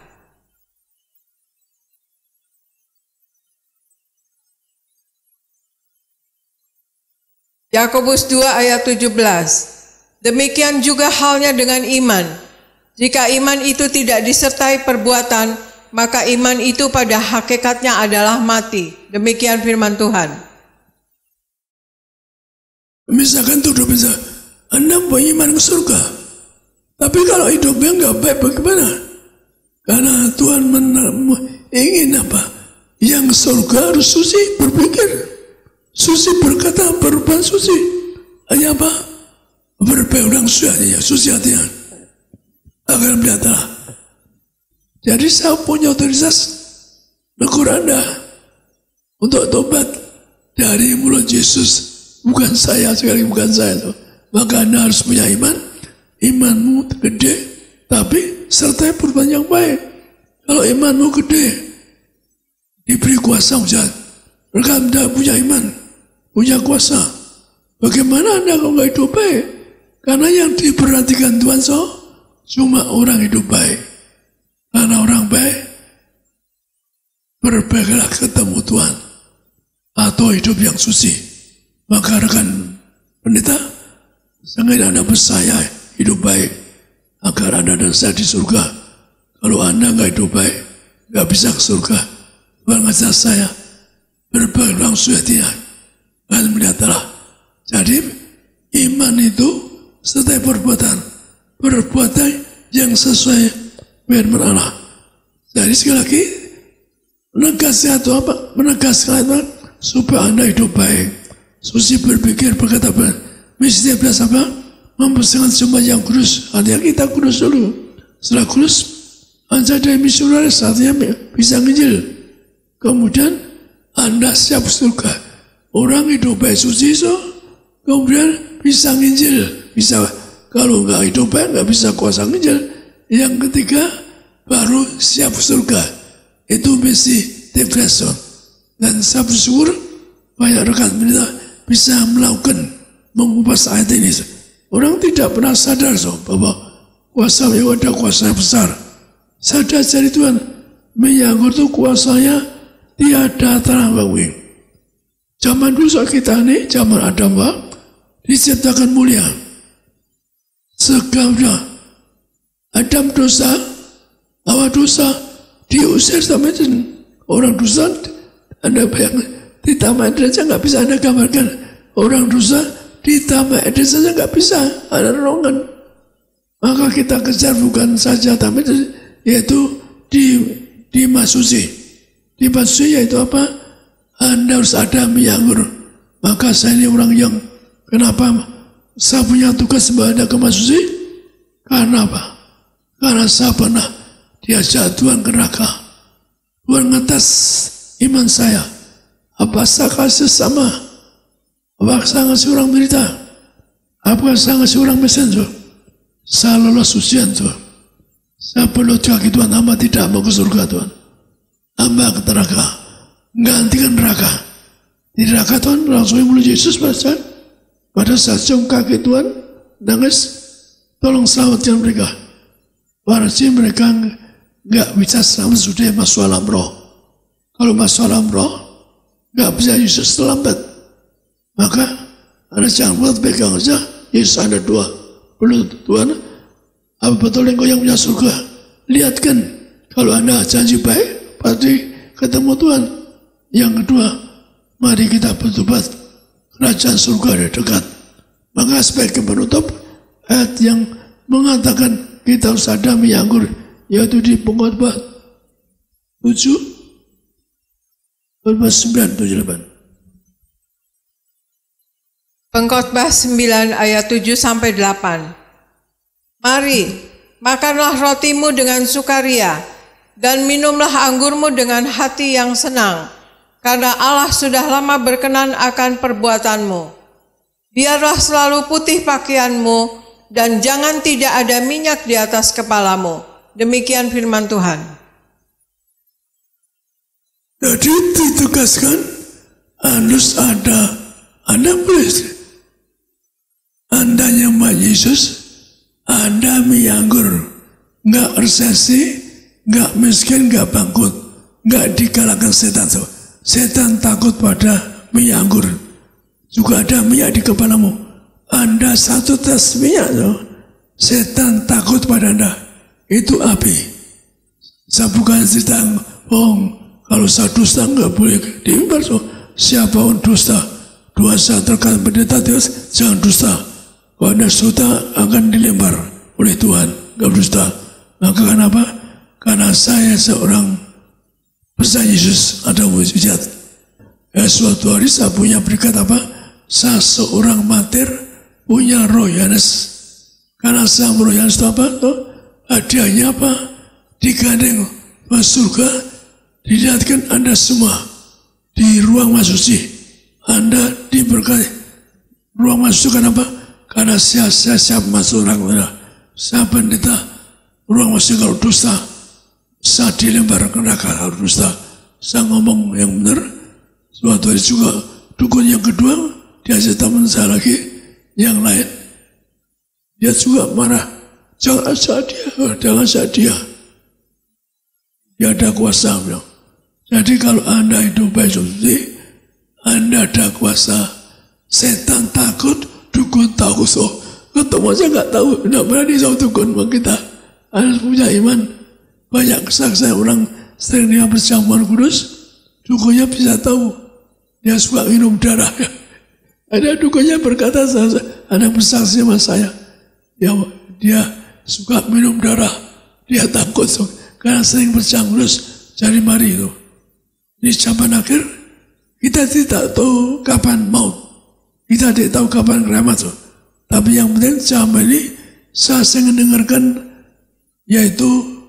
Speaker 5: Yakobus 2 ayat 17. Demikian juga halnya dengan iman. Jika iman itu tidak disertai perbuatan, maka iman itu pada hakikatnya adalah mati. Demikian firman Tuhan.
Speaker 1: Misalkan tuh bisa, Anda punya iman ke surga, tapi kalau hidupnya nggak baik bagaimana? Karena Tuhan ingin apa? Yang surga harus suci berpikir. Suci berkata, berbuat suci. Hanya apa? Berbaik orang suci hatinya. Agar melihatlah. Jadi saya punya otoritas menegur Anda untuk tobat dari mulut Yesus. Bukan saya, sekali bukan saya. Maka Anda harus punya iman. Imanmu gede, tapi sertai perbuatan yang baik. Kalau imanmu gede, diberi kuasa hujan. Mereka tidak punya iman, punya kuasa. Bagaimana Anda kalau nggak hidup baik? Karena yang diperhatikan Tuhan cuma orang hidup baik. Karena orang baik berbaiklah ketemu Tuhan atau hidup yang suci. Maka rekan pendeta, sangat Anda percaya hidup baik agar Anda dan saya di surga. Kalau Anda nggak hidup baik, nggak bisa ke surga. Tuhan ngajar saya berbaik langsung hatinya. Dan melihatlah. Jadi iman itu serta perbuatan yang sesuai firman Allah. Jadi sekali lagi menegaskan itu apa? Menegaskan itu supaya Anda hidup baik, suci berpikir, berkata benar. Mesti biasa apa? Membersihkan semua yang kudus. Artinya kita kudus dulu. Setelah kudus, Anda jadi misionaris, artinya bisa nginjil. Kemudian Anda siap surga. Orang hidup baik suci kemudian bisa nginjil. Bisa, kalau nggak hidup baik nggak bisa kuasa nginjil. Yang ketiga baru siap surga. Itu misi depression. Dan saya bersyukur banyak rekan kita bisa melakukan mengupas ayat ini. Orang tidak pernah sadar bahwa kuasa yang ada kuasa yang besar. Sadar dari Tuhan menyangkut itu kuasanya tiada teranggawi. Zaman dulu kita ini, zaman Adam diciptakan mulia. Sekarang Adam dosa, Hawa dosa, diusir sama orang dosa. Anda bayangkan, di Taman Eden saja nggak bisa Anda gambarkan. Orang dosa di Taman Eden saja nggak bisa ada renungan. Maka kita kejar bukan saja Taman Eden, yaitu di Masuci. Di Masuci yaitu apa? Anda harus ada miyanggur. Maka saya ini orang yang kenapa saya punya tugas membawa Anda ke Masuci? Karena apa? Karena saya pernah diajak Tuhan ke neraka. Tuhan ngetes iman saya. Apa saya kasih sama? Apa saya ngasih orang berita? Apa saya ngasih orang messenger? Saya lolos ujian Tuhan. Saya perlu kaki Tuhan. Hamba tidak mau ke surga Tuhan. Hamba ke neraka. Gantikan neraka. Di neraka Tuhan langsung mulut Yesus pada saat cium kaki Tuhan nangis, tolong selamatkan mereka. Berarti mereka nggak bisa selamat sudah masuk alam roh. Kalau masuk alam roh nggak bisa Yesus terlambat. Maka Anda jangan buat pegang saja. Yesus ada dua. Perlu Tuhan, apa betul engkau yang punya surga? Lihatkan kalau Anda janji baik, pasti ketemu Tuhan. Yang kedua, mari kita bertobat. Kerajaan surga ada dekat. Maka sebagai penutup, ayat yang mengatakan kita harus ada miyanggur, yaitu di Pengkhotbah 7, 9, 7, 8.
Speaker 5: Pengkhotbah 9 ayat 7 sampai 8. Mari makanlah rotimu dengan sukaria, dan minumlah anggurmu dengan hati yang senang, karena Allah sudah lama berkenan akan perbuatanmu. Biarlah selalu putih pakaianmu, dan jangan tidak ada minyak di atas kepalamu. Demikian firman Tuhan.
Speaker 1: Jadi ditugaskan harus ada boleh. Anda nyembah Yesus, Anda mie anggur, nggak resesi, nggak miskin, nggak bangkrut, nggak dikalahkan setan. Setan takut pada mie anggur. Juga ada minyak di kepalamu. Anda satu tes minyak, setan takut pada Anda. Itu api. Saya bukan sedang bohong. Kalau saya dusta nggak boleh diimbar. Siapa pun dusta, dosa terkait pendeta Deus, jangan dusta. Kalau Anda dusta akan dilempar oleh Tuhan. Nggak dusta. Maka kenapa? Karena saya seorang pesan Yesus ada mujizat. Suatu hari saya punya berkat apa? Saya seorang martir punya roh Yohanes. Karena saya roh Yohanes itu apa? Hadiahnya apa? Digandeng ke surga, dilihatkan Anda semua di ruang masuci. Anda diberkati. Ruang masuk kenapa? Karena saya siap masuk orang. Saya pendeta. Ruang masuk kalau dusta, saya dilempar ke neraka kalau dusta. Saya ngomong yang benar. Suatu hari juga dukun yang kedua, diajak teman saya lagi yang lain. Dia juga marah. Jangan ajak dia. Dia ada kuasa. Bilang. Jadi kalau Anda hidup baik suci, Anda ada kuasa. Setan takut, dukun takut. Ketemu aja nggak tahu, nggak berani sama dukun. Kita harus punya iman. Banyak kesaksian orang sering dia bercampur kudus, dukunnya bisa tahu. Dia suka minum darah. Ada dukunnya berkata, ada bersaksi sama saya. Dia suka minum darah. Dia takut karena sering bercampur kudus. Jadi mari itu. Di zaman akhir, kita tidak tahu kapan maut. Kita tidak tahu kapan kiamat. Tapi yang penting zaman ini, saya sering mendengarkan yaitu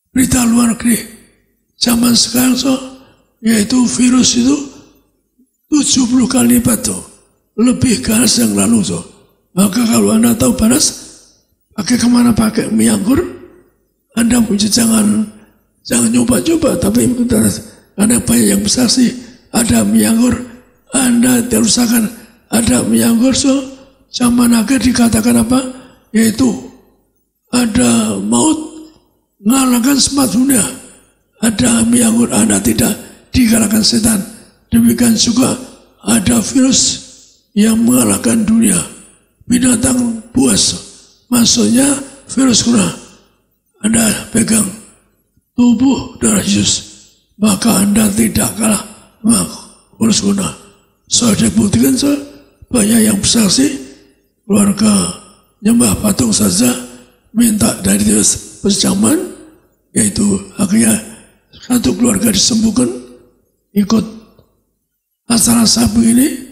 Speaker 1: berita luar negeri. Zaman sekarang yaitu virus itu 70 kali lipat lebih ganas yang lalu. Maka kalau Anda tahu panas, pakai kemana pakai mie anggur, Anda punya jangan coba-coba. Tapi karena banyak yang bersaksi ada mie anggur, Anda terusakan ada mie anggur. Zaman akhir dikatakan apa? Yaitu ada maut mengalahkan semua dunia. Ada mie anggur, Anda tidak dikalahkan setan. Demikian juga ada virus yang mengalahkan dunia. Binatang buas, maksudnya virus corona. Anda pegang tubuh darah Yesus, maka Anda tidak kalah virus corona. Saya buktikan banyak yang bersaksi, keluarga nyembah patung saja minta dari Deus perjamuan, yaitu akhirnya satu keluarga disembuhkan ikut acara sabu ini,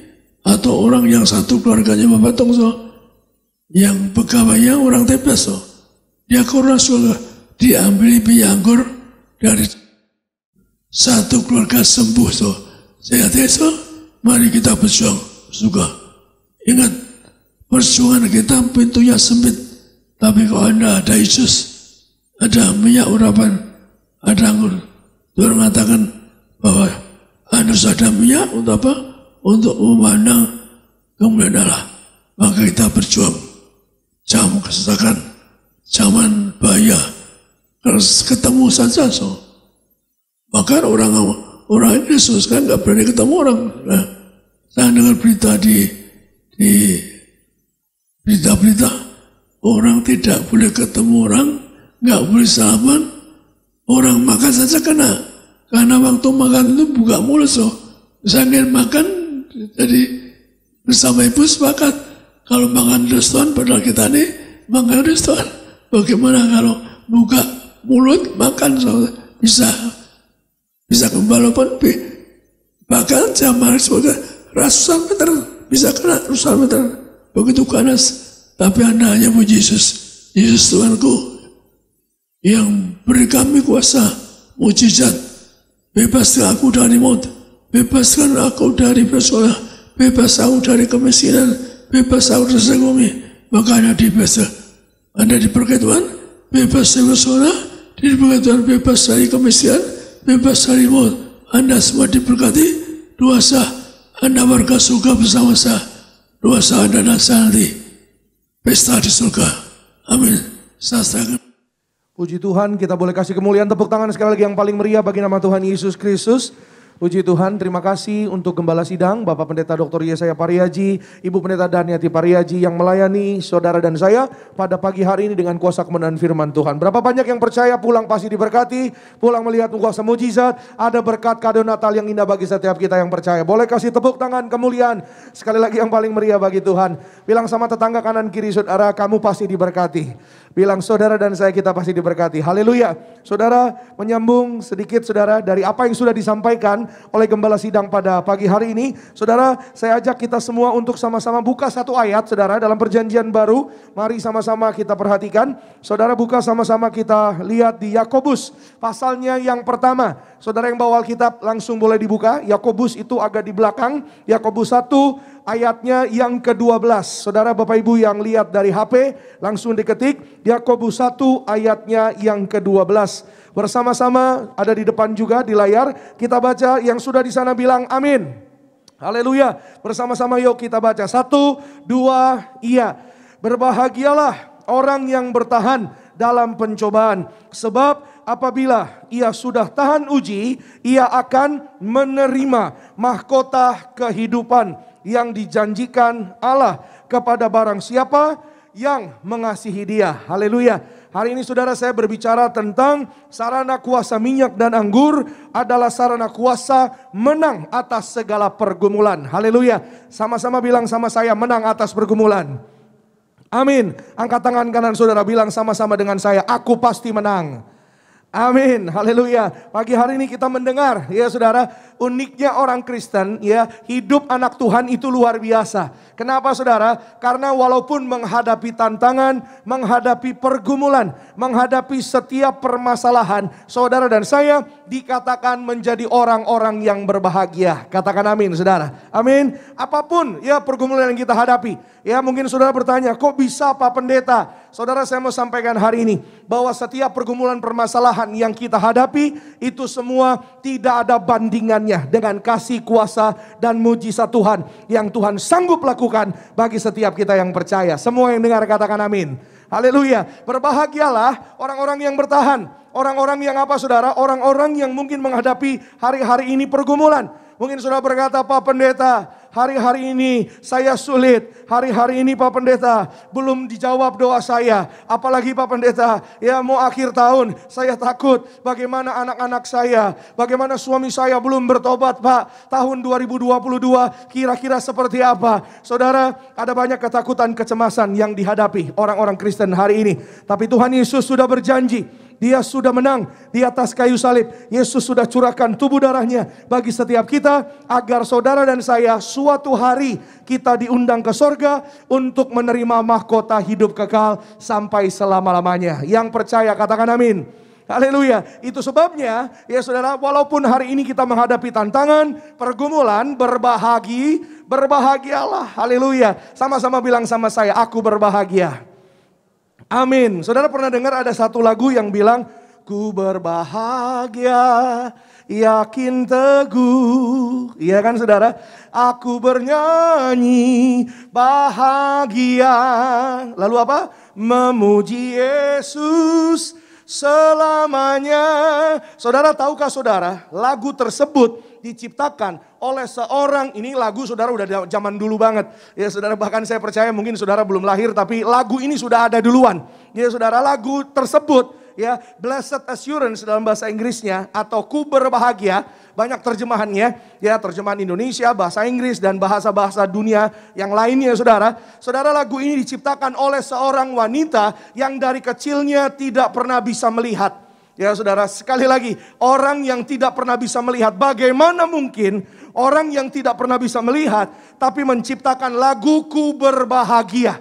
Speaker 1: atau orang yang satu keluarganya nyembah patung yang pegawainya orang TPS dia corona diambil minyak anggur dari satu keluarga sembuh saya mari kita berjuang juga. Ingat, perjuangan kita pintunya sempit, tapi kalau Anda ada Yesus, ada minyak urapan, ada anggur. Tuhan mengatakan bahwa Anda ada minyak untuk apa? Untuk memandang kemuliaan Allah. Maka kita berjuang. Zaman kesesakan, zaman bahaya. Harus ketemu saja. Bahkan orang Yesus kan nggak berani ketemu orang. Nah, saya dengar berita di berita-berita, orang tidak boleh ketemu orang, nggak boleh salaman, orang makan saja kena. Karena waktu makan itu buka mulut saya ingin makan, jadi bersama ibu sepakat kalau makan restoran, padahal kita ini makan restoran. Bagaimana kalau buka mulut makan bisa kembali pun bahkan zaman ratusan meter bisa kena ratusan meter. Begitu ganas Tapi Anda hanya puji Yesus. Yesus Tuhanku yang beri kami kuasa mujizat. Bebaskan aku dari maut, bebaskan aku dari bersolah, bebas aku dari kemiskinan, bebas aku dari segumi. Makanya dibebas. Anda diberkati Tuhan, bebas dari bersolah, diberkati Tuhan, bebas dari kemiskinan, bebas dari maut. Anda semua diberkati, dosa Anda warga surga bersama saya, dosa Anda dan saya nanti pesta di surga. Amin. Saya serahkan.
Speaker 6: Puji Tuhan, kita boleh kasih kemuliaan, tepuk tangan sekali lagi yang paling meriah bagi nama Tuhan Yesus Kristus. Puji Tuhan, terima kasih untuk Gembala Sidang, Bapak Pendeta Dr. Yesaya Pariaji, Ibu Pendeta Daniati Pariaji yang melayani saudara dan saya pada pagi hari ini dengan kuasa kemenangan firman Tuhan. Berapa banyak yang percaya pulang pasti diberkati, pulang melihat kuasa mujizat, ada berkat kado Natal yang indah bagi setiap kita yang percaya. Boleh kasih tepuk tangan kemuliaan, sekali lagi yang paling meriah bagi Tuhan. Bilang sama tetangga kanan kiri saudara, kamu pasti diberkati. Bilang saudara dan saya kita pasti diberkati. Haleluya. Saudara, menyambung sedikit saudara dari apa yang sudah disampaikan oleh Gembala Sidang pada pagi hari ini. Saudara, saya ajak kita semua untuk sama-sama buka satu ayat saudara dalam perjanjian baru. Mari sama-sama kita perhatikan. Saudara buka sama-sama kita lihat di Yakobus pasalnya yang pertama. Saudara yang bawa Alkitab langsung boleh dibuka. Yakobus itu agak di belakang. Yakobus 1 ayatnya yang ke-12. Saudara Bapak Ibu yang lihat dari HP langsung diketik Yakobus 1 ayatnya yang ke-12. Bersama-sama ada di depan juga di layar. Kita baca, yang sudah di sana bilang amin. Haleluya. Bersama-sama yuk kita baca. 1, 2, iya. Berbahagialah orang yang bertahan dalam pencobaan. Sebab apabila ia sudah tahan uji, ia akan menerima mahkota kehidupan yang dijanjikan Allah kepada barang siapa yang mengasihi Dia. Haleluya. Hari ini saudara saya berbicara tentang sarana kuasa minyak dan anggur adalah sarana kuasa menang atas segala pergumulan. Haleluya. Sama-sama bilang sama saya, menang atas pergumulan. Amin. Angkat tangan kanan saudara, bilang sama-sama dengan saya, aku pasti menang. Amin, haleluya. Pagi hari ini kita mendengar ya saudara, uniknya orang Kristen ya, hidup anak Tuhan itu luar biasa. Kenapa saudara? Karena walaupun menghadapi tantangan, menghadapi pergumulan, menghadapi setiap permasalahan, saudara dan saya dikatakan menjadi orang-orang yang berbahagia. Katakan amin saudara. Amin. Apapun ya pergumulan yang kita hadapi. Ya mungkin saudara bertanya, kok bisa Pak Pendeta? Saudara saya mau sampaikan hari ini bahwa setiap pergumulan permasalahan yang kita hadapi itu semua tidak ada bandingannya dengan kasih kuasa dan mujizat Tuhan yang Tuhan sanggup lakukan bagi setiap kita yang percaya. Semua yang dengar katakan amin. Haleluya. Berbahagialah orang-orang yang bertahan. Orang-orang yang apa saudara? Orang-orang yang mungkin menghadapi hari-hari ini pergumulan. Mungkin saudara berkata, Pak Pendeta, hari-hari ini saya sulit. Hari-hari ini Pak Pendeta, belum dijawab doa saya. Apalagi Pak Pendeta, ya mau akhir tahun, saya takut bagaimana anak-anak saya, bagaimana suami saya belum bertobat Pak. Tahun 2022 kira-kira seperti apa? Saudara, ada banyak ketakutan, kecemasan yang dihadapi orang-orang Kristen hari ini. Tapi Tuhan Yesus sudah berjanji. Dia sudah menang di atas kayu salib. Yesus sudah curahkan tubuh darahnya bagi setiap kita agar saudara dan saya suatu hari kita diundang ke sorga untuk menerima mahkota hidup kekal sampai selama-lamanya. Yang percaya katakan amin. Haleluya. Itu sebabnya ya saudara, walaupun hari ini kita menghadapi tantangan, pergumulan, berbahagialah. Haleluya. Sama-sama bilang sama saya, aku berbahagia. Amin. Saudara pernah dengar ada satu lagu yang bilang, ku berbahagia, yakin teguh. Iya kan saudara? Aku bernyanyi bahagia. Lalu apa? Memuji Yesus selamanya. Saudara tahukah saudara, lagu tersebut diciptakan oleh seorang, ini lagu saudara udah zaman dulu banget. Ya saudara, bahkan saya percaya mungkin saudara belum lahir tapi lagu ini sudah ada duluan. Ya saudara, lagu tersebut ya, Blessed Assurance dalam bahasa Inggrisnya atau ku berbahagia, banyak terjemahannya ya, terjemahan Indonesia, bahasa Inggris dan bahasa-bahasa dunia yang lainnya saudara. Saudara, lagu ini diciptakan oleh seorang wanita yang dari kecilnya tidak pernah bisa melihat. Ya saudara, sekali lagi, orang yang tidak pernah bisa melihat, bagaimana mungkin orang yang tidak pernah bisa melihat tapi menciptakan lagu ku berbahagia?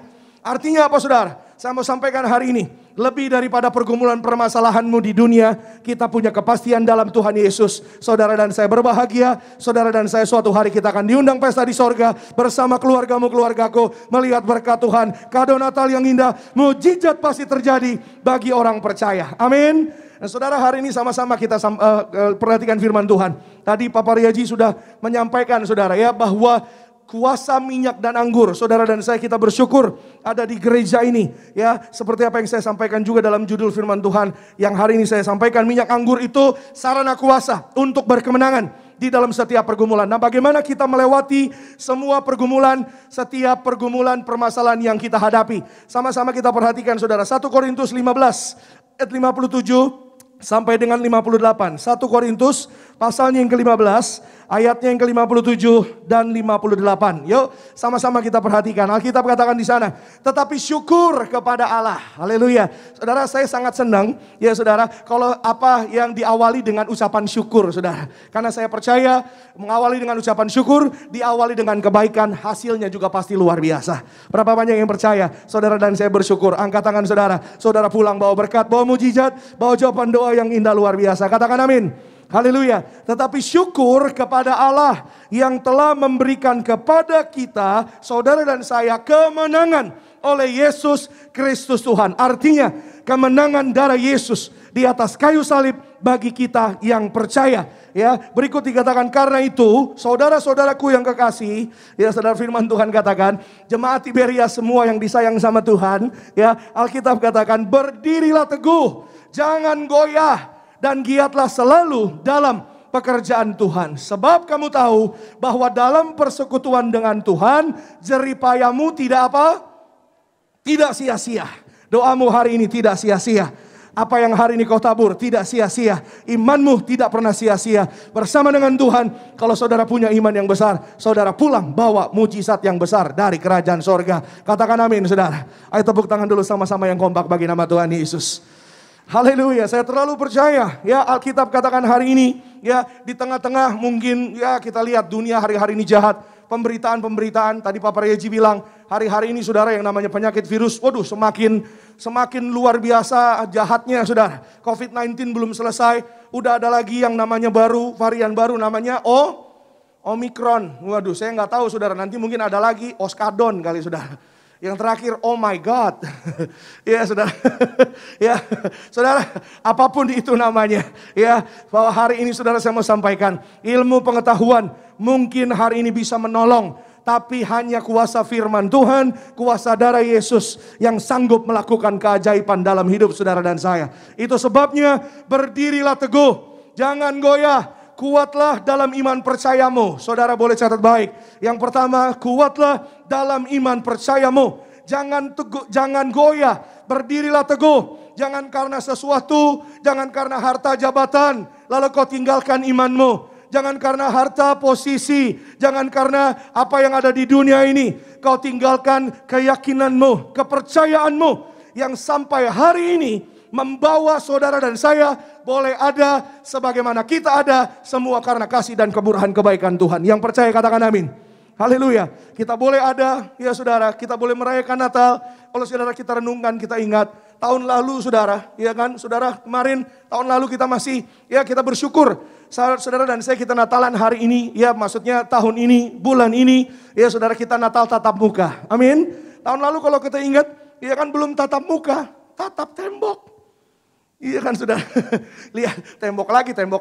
Speaker 6: Artinya apa saudara? Saya mau sampaikan hari ini, lebih daripada pergumulan permasalahanmu di dunia, kita punya kepastian dalam Tuhan Yesus. Saudara dan saya berbahagia, saudara dan saya suatu hari kita akan diundang pesta di sorga bersama keluargamu, keluargaku, melihat berkat Tuhan, kado Natal yang indah, mujizat pasti terjadi bagi orang percaya. Amin. Dan saudara, hari ini sama-sama kita perhatikan firman Tuhan. Tadi Pak Pariaji sudah menyampaikan saudara ya, bahwa kuasa minyak dan anggur, saudara dan saya kita bersyukur ada di gereja ini ya. Seperti apa yang saya sampaikan juga dalam judul firman Tuhan yang hari ini saya sampaikan, minyak anggur itu sarana kuasa untuk berkemenangan di dalam setiap pergumulan. Nah, bagaimana kita melewati semua pergumulan, setiap pergumulan permasalahan yang kita hadapi. Sama-sama kita perhatikan saudara, 1 Korintus 15 ayat 57 sampai dengan 58. 1 Korintus pasalnya yang ke-15, ayatnya yang ke-57 dan 58. Yuk, sama-sama kita perhatikan. Alkitab katakan di sana, tetapi syukur kepada Allah. Haleluya. Saudara, saya sangat senang ya saudara, kalau apa yang diawali dengan ucapan syukur saudara. Karena saya percaya mengawali dengan ucapan syukur, diawali dengan kebaikan, hasilnya juga pasti luar biasa. Berapa banyak yang percaya? Saudara dan saya bersyukur. Angkat tangan saudara. Saudara pulang bawa berkat, bawa mujizat, bawa jawaban doa yang indah luar biasa. Katakan amin. Haleluya. Tetapi syukur kepada Allah yang telah memberikan kepada kita, saudara dan saya, kemenangan oleh Yesus Kristus Tuhan. Artinya kemenangan darah Yesus di atas kayu salib bagi kita yang percaya. Ya, berikut dikatakan, karena itu saudara-saudaraku yang kekasih, ya saudara, firman Tuhan katakan, jemaat Tiberia semua yang disayang sama Tuhan, ya, Alkitab katakan, berdirilah teguh, jangan goyah, dan giatlah selalu dalam pekerjaan Tuhan. Sebab kamu tahu bahwa dalam persekutuan dengan Tuhan, jeripayamu tidak apa? Tidak sia-sia. Doamu hari ini tidak sia-sia. Apa yang hari ini kau tabur tidak sia-sia. Imanmu tidak pernah sia-sia. Bersama dengan Tuhan, kalau saudara punya iman yang besar, saudara pulang bawa mujizat yang besar dari kerajaan sorga. Katakan amin saudara. Ayo tepuk tangan dulu sama-sama yang kompak bagi nama Tuhan Yesus. Haleluya, saya terlalu percaya ya, Alkitab katakan hari ini ya, di tengah-tengah mungkin ya kita lihat dunia hari-hari ini jahat, pemberitaan tadi Pak Pariaji bilang, hari-hari ini saudara yang namanya penyakit virus, waduh semakin luar biasa jahatnya saudara. COVID-19 belum selesai, udah ada lagi yang namanya baru, varian baru namanya Omicron. Waduh, saya nggak tahu saudara, nanti mungkin ada lagi Oskadon kali saudara. Yang terakhir, oh my God. Ya saudara, ya saudara, apapun itu namanya, ya, bahwa hari ini saudara saya mau sampaikan, ilmu pengetahuan mungkin hari ini bisa menolong, tapi hanya kuasa firman Tuhan, kuasa darah Yesus yang sanggup melakukan keajaiban dalam hidup saudara dan saya. Itu sebabnya berdirilah teguh, jangan goyah. Kuatlah dalam iman percayamu. Saudara boleh catat baik. Yang pertama, kuatlah dalam iman percayamu. Jangan goyah. Berdirilah teguh. Jangan karena sesuatu, jangan karena harta jabatan, lalu kau tinggalkan imanmu. Jangan karena harta posisi, jangan karena apa yang ada di dunia ini, kau tinggalkan keyakinanmu, kepercayaanmu yang sampai hari ini membawa saudara dan saya boleh ada sebagaimana kita ada, semua karena kasih dan kemurahan kebaikan Tuhan. Yang percaya katakan amin. Haleluya. Kita boleh ada, ya saudara, kita boleh merayakan Natal. Kalau saudara kita renungkan, kita ingat tahun lalu saudara, ya kan, saudara kemarin tahun lalu kita masih, ya kita bersyukur. Saudara dan saya kita Natalan hari ini, ya maksudnya tahun ini, bulan ini, ya saudara kita Natal tatap muka. Amin. Tahun lalu kalau kita ingat, ya kan belum tatap muka, tatap tembok. Iya kan saudara, lihat tembok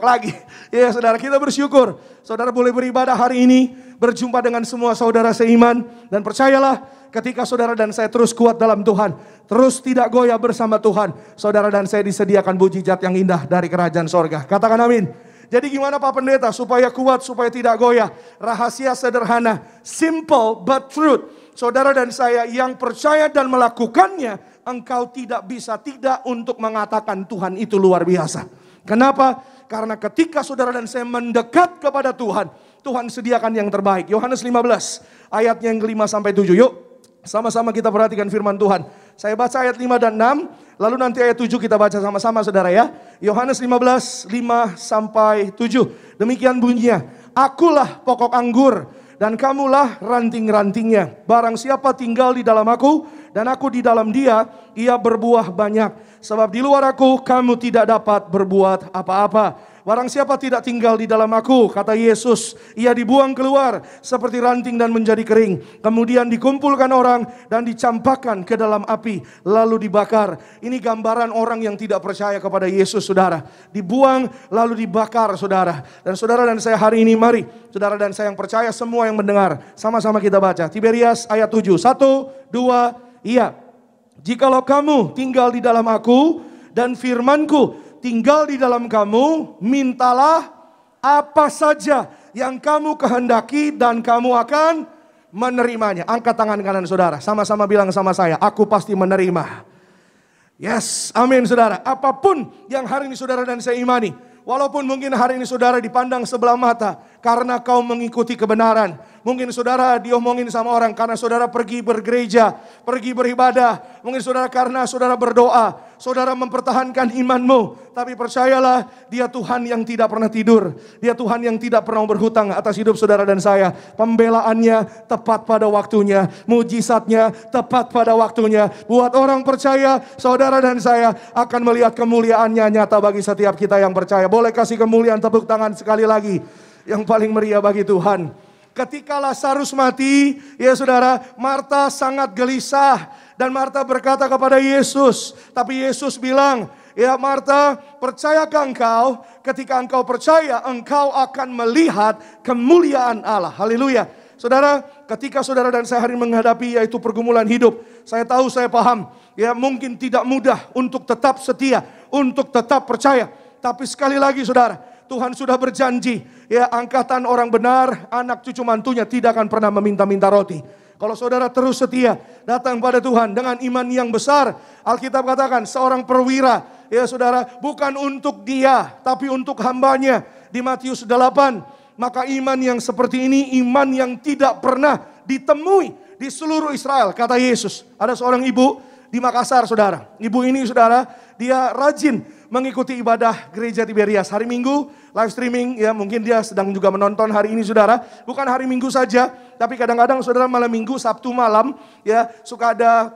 Speaker 6: lagi. Ya saudara, kita bersyukur. Saudara boleh beribadah hari ini, berjumpa dengan semua saudara seiman. Dan percayalah, ketika saudara dan saya terus kuat dalam Tuhan, terus tidak goyah bersama Tuhan, saudara dan saya disediakan mujizat yang indah dari kerajaan sorga. Katakan amin. Jadi gimana Pak Pendeta supaya kuat, supaya tidak goyah? Rahasia sederhana, simple but truth. Saudara dan saya yang percaya dan melakukannya, engkau tidak bisa tidak untuk mengatakan Tuhan itu luar biasa. Kenapa? Karena ketika saudara dan saya mendekat kepada Tuhan, Tuhan sediakan yang terbaik. Yohanes 15 ayatnya yang 5 sampai 7. Yuk sama-sama kita perhatikan firman Tuhan. Saya baca ayat 5 dan 6, lalu nanti ayat 7 kita baca sama-sama saudara ya. Yohanes 15, 5 sampai 7. Demikian bunyinya. Akulah pokok anggur dan kamulah ranting-rantingnya. Barang siapa tinggal di dalam aku dan aku di dalam dia, ia berbuah banyak. Sebab di luar aku, kamu tidak dapat berbuat apa-apa. Barang siapa tidak tinggal di dalam aku, kata Yesus, ia dibuang keluar seperti ranting dan menjadi kering. Kemudian dikumpulkan orang dan dicampakkan ke dalam api, lalu dibakar. Ini gambaran orang yang tidak percaya kepada Yesus, saudara. Dibuang lalu dibakar, saudara. Dan saudara dan saya hari ini, mari saudara dan saya yang percaya, semua yang mendengar, sama-sama kita baca Tiberias ayat 7. 1, 2, iya. Jikalau kamu tinggal di dalam aku dan firmanku tinggal di dalam kamu, mintalah apa saja yang kamu kehendaki dan kamu akan menerimanya. Angkat tangan kanan saudara, sama-sama bilang sama saya, aku pasti menerima. Yes, amin saudara. Apapun yang hari ini saudara dan saya imani, walaupun mungkin hari ini saudara dipandang sebelah mata karena kau mengikuti kebenaran. Mungkin saudara diomongin sama orang karena saudara pergi bergereja, pergi beribadah. Mungkin saudara karena saudara berdoa, saudara mempertahankan imanmu. Tapi percayalah, dia Tuhan yang tidak pernah tidur. Dia Tuhan yang tidak pernah berhutang atas hidup saudara dan saya. Pembelaannya tepat pada waktunya, mujizatnya tepat pada waktunya. Buat orang percaya, saudara dan saya akan melihat kemuliaannya nyata bagi setiap kita yang percaya. Boleh kasih kemuliaan, tepuk tangan sekali lagi yang paling meriah bagi Tuhan. Ketika Lazarus mati, ya saudara, Marta sangat gelisah. Dan Marta berkata kepada Yesus, tapi Yesus bilang, ya Marta, percayakah engkau? Ketika engkau percaya, engkau akan melihat kemuliaan Allah. Haleluya. Saudara, ketika saudara dan saya hari ini menghadapi yaitu pergumulan hidup, saya tahu, saya paham, ya mungkin tidak mudah untuk tetap setia, untuk tetap percaya. Tapi sekali lagi saudara, Tuhan sudah berjanji, ya angkatan orang benar, anak cucu mantunya tidak akan pernah meminta-minta roti. Kalau saudara terus setia, datang pada Tuhan dengan iman yang besar. Alkitab katakan seorang perwira, ya saudara, bukan untuk dia, tapi untuk hambanya. Di Matius 8, maka iman yang seperti ini, iman yang tidak pernah ditemui di seluruh Israel, kata Yesus. Ada seorang ibu di Makassar, saudara. Ibu ini saudara, dia rajin mengikuti ibadah gereja Tiberias. Hari Minggu live streaming, ya mungkin dia sedang juga menonton hari ini saudara. Bukan hari Minggu saja, tapi kadang-kadang saudara malam Minggu, Sabtu malam, ya suka ada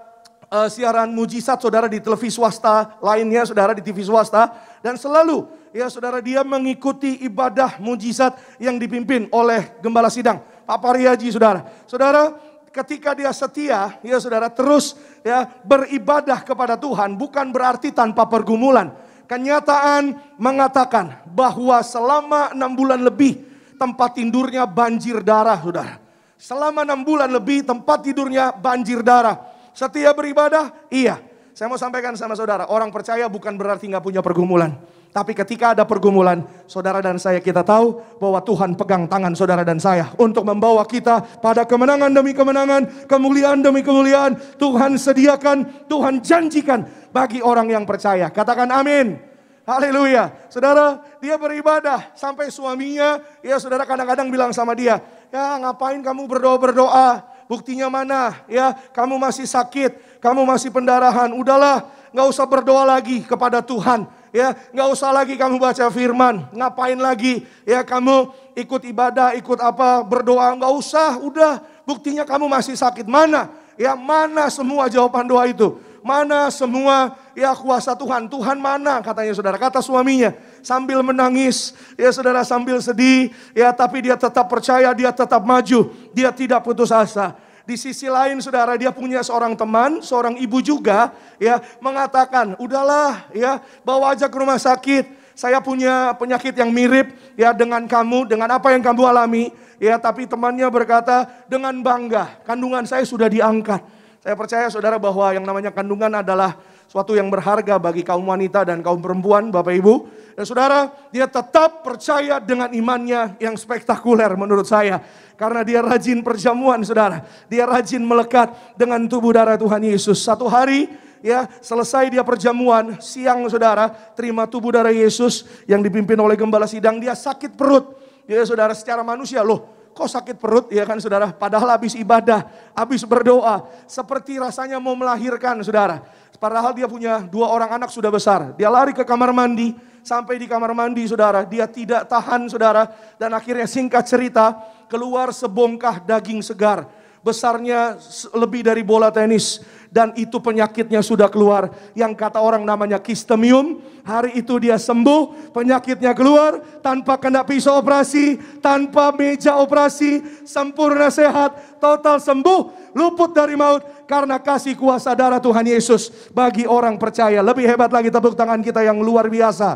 Speaker 6: siaran mujizat saudara di televisi swasta lainnya saudara, di TV swasta. Dan selalu ya saudara, dia mengikuti ibadah mujizat yang dipimpin oleh Gembala Sidang Pak Pariaji, saudara. Saudara, ketika dia setia, ya saudara, terus ya beribadah kepada Tuhan, bukan berarti tanpa pergumulan. Kenyataan mengatakan bahwa selama 6 bulan lebih tempat tidurnya banjir darah, saudara. Selama 6 bulan lebih tempat tidurnya banjir darah. Setia beribadah? Iya. Saya mau sampaikan sama saudara, orang percaya bukan berarti gak punya pergumulan. Tapi ketika ada pergumulan, saudara dan saya kita tahu bahwa Tuhan pegang tangan saudara dan saya untuk membawa kita pada kemenangan demi kemenangan, kemuliaan demi kemuliaan. Tuhan sediakan, Tuhan janjikan bagi orang yang percaya. Katakan amin. Haleluya. Saudara, dia beribadah sampai suaminya, ya saudara, kadang-kadang bilang sama dia, ya ngapain kamu berdoa-berdoa? Buktinya mana? Ya, kamu masih sakit, kamu masih pendarahan. Udahlah, gak usah berdoa lagi kepada Tuhan. Ya, nggak usah lagi kamu baca firman, ngapain lagi? Ya, kamu ikut ibadah, ikut apa, berdoa, nggak usah. Udah, buktinya kamu masih sakit. Mana? Ya, mana semua jawaban doa itu? Mana semua ya kuasa Tuhan? Tuhan mana? Katanya saudara, kata suaminya sambil menangis, ya saudara, sambil sedih. Ya, tapi dia tetap percaya, dia tetap maju, dia tidak putus asa. Di sisi lain saudara, dia punya seorang teman, seorang ibu juga, ya mengatakan, udahlah ya bawa aja ke rumah sakit. Saya punya penyakit yang mirip ya dengan kamu, dengan apa yang kamu alami. Ya, tapi temannya berkata dengan bangga, kandungan saya sudah diangkat. Saya percaya saudara bahwa yang namanya kandungan adalah suatu yang berharga bagi kaum wanita dan kaum perempuan, Bapak Ibu. Dan saudara, dia tetap percaya dengan imannya yang spektakuler menurut saya. Karena dia rajin perjamuan, saudara. Dia rajin melekat dengan tubuh darah Tuhan Yesus. Satu hari, ya selesai dia perjamuan, siang saudara, terima tubuh darah Yesus yang dipimpin oleh Gembala Sidang. Dia sakit perut. Ya saudara, secara manusia, loh kok sakit perut ya kan saudara. Padahal habis ibadah, habis berdoa. Seperti rasanya mau melahirkan saudara. Padahal dia punya 2 orang anak sudah besar. Dia lari ke kamar mandi. Sampai di kamar mandi saudara, dia tidak tahan saudara. Dan akhirnya singkat cerita, keluar sebongkah daging segar. besarnya lebih dari bola tenis. Dan itu penyakitnya sudah keluar. Yang kata orang namanya kistemium. Hari itu dia sembuh, penyakitnya keluar. Tanpa kena pisau operasi, tanpa meja operasi. Sempurna sehat, total sembuh, luput dari maut. Karena kasih kuasa darah Tuhan Yesus bagi orang percaya. Lebih hebat lagi tepuk tangan kita yang luar biasa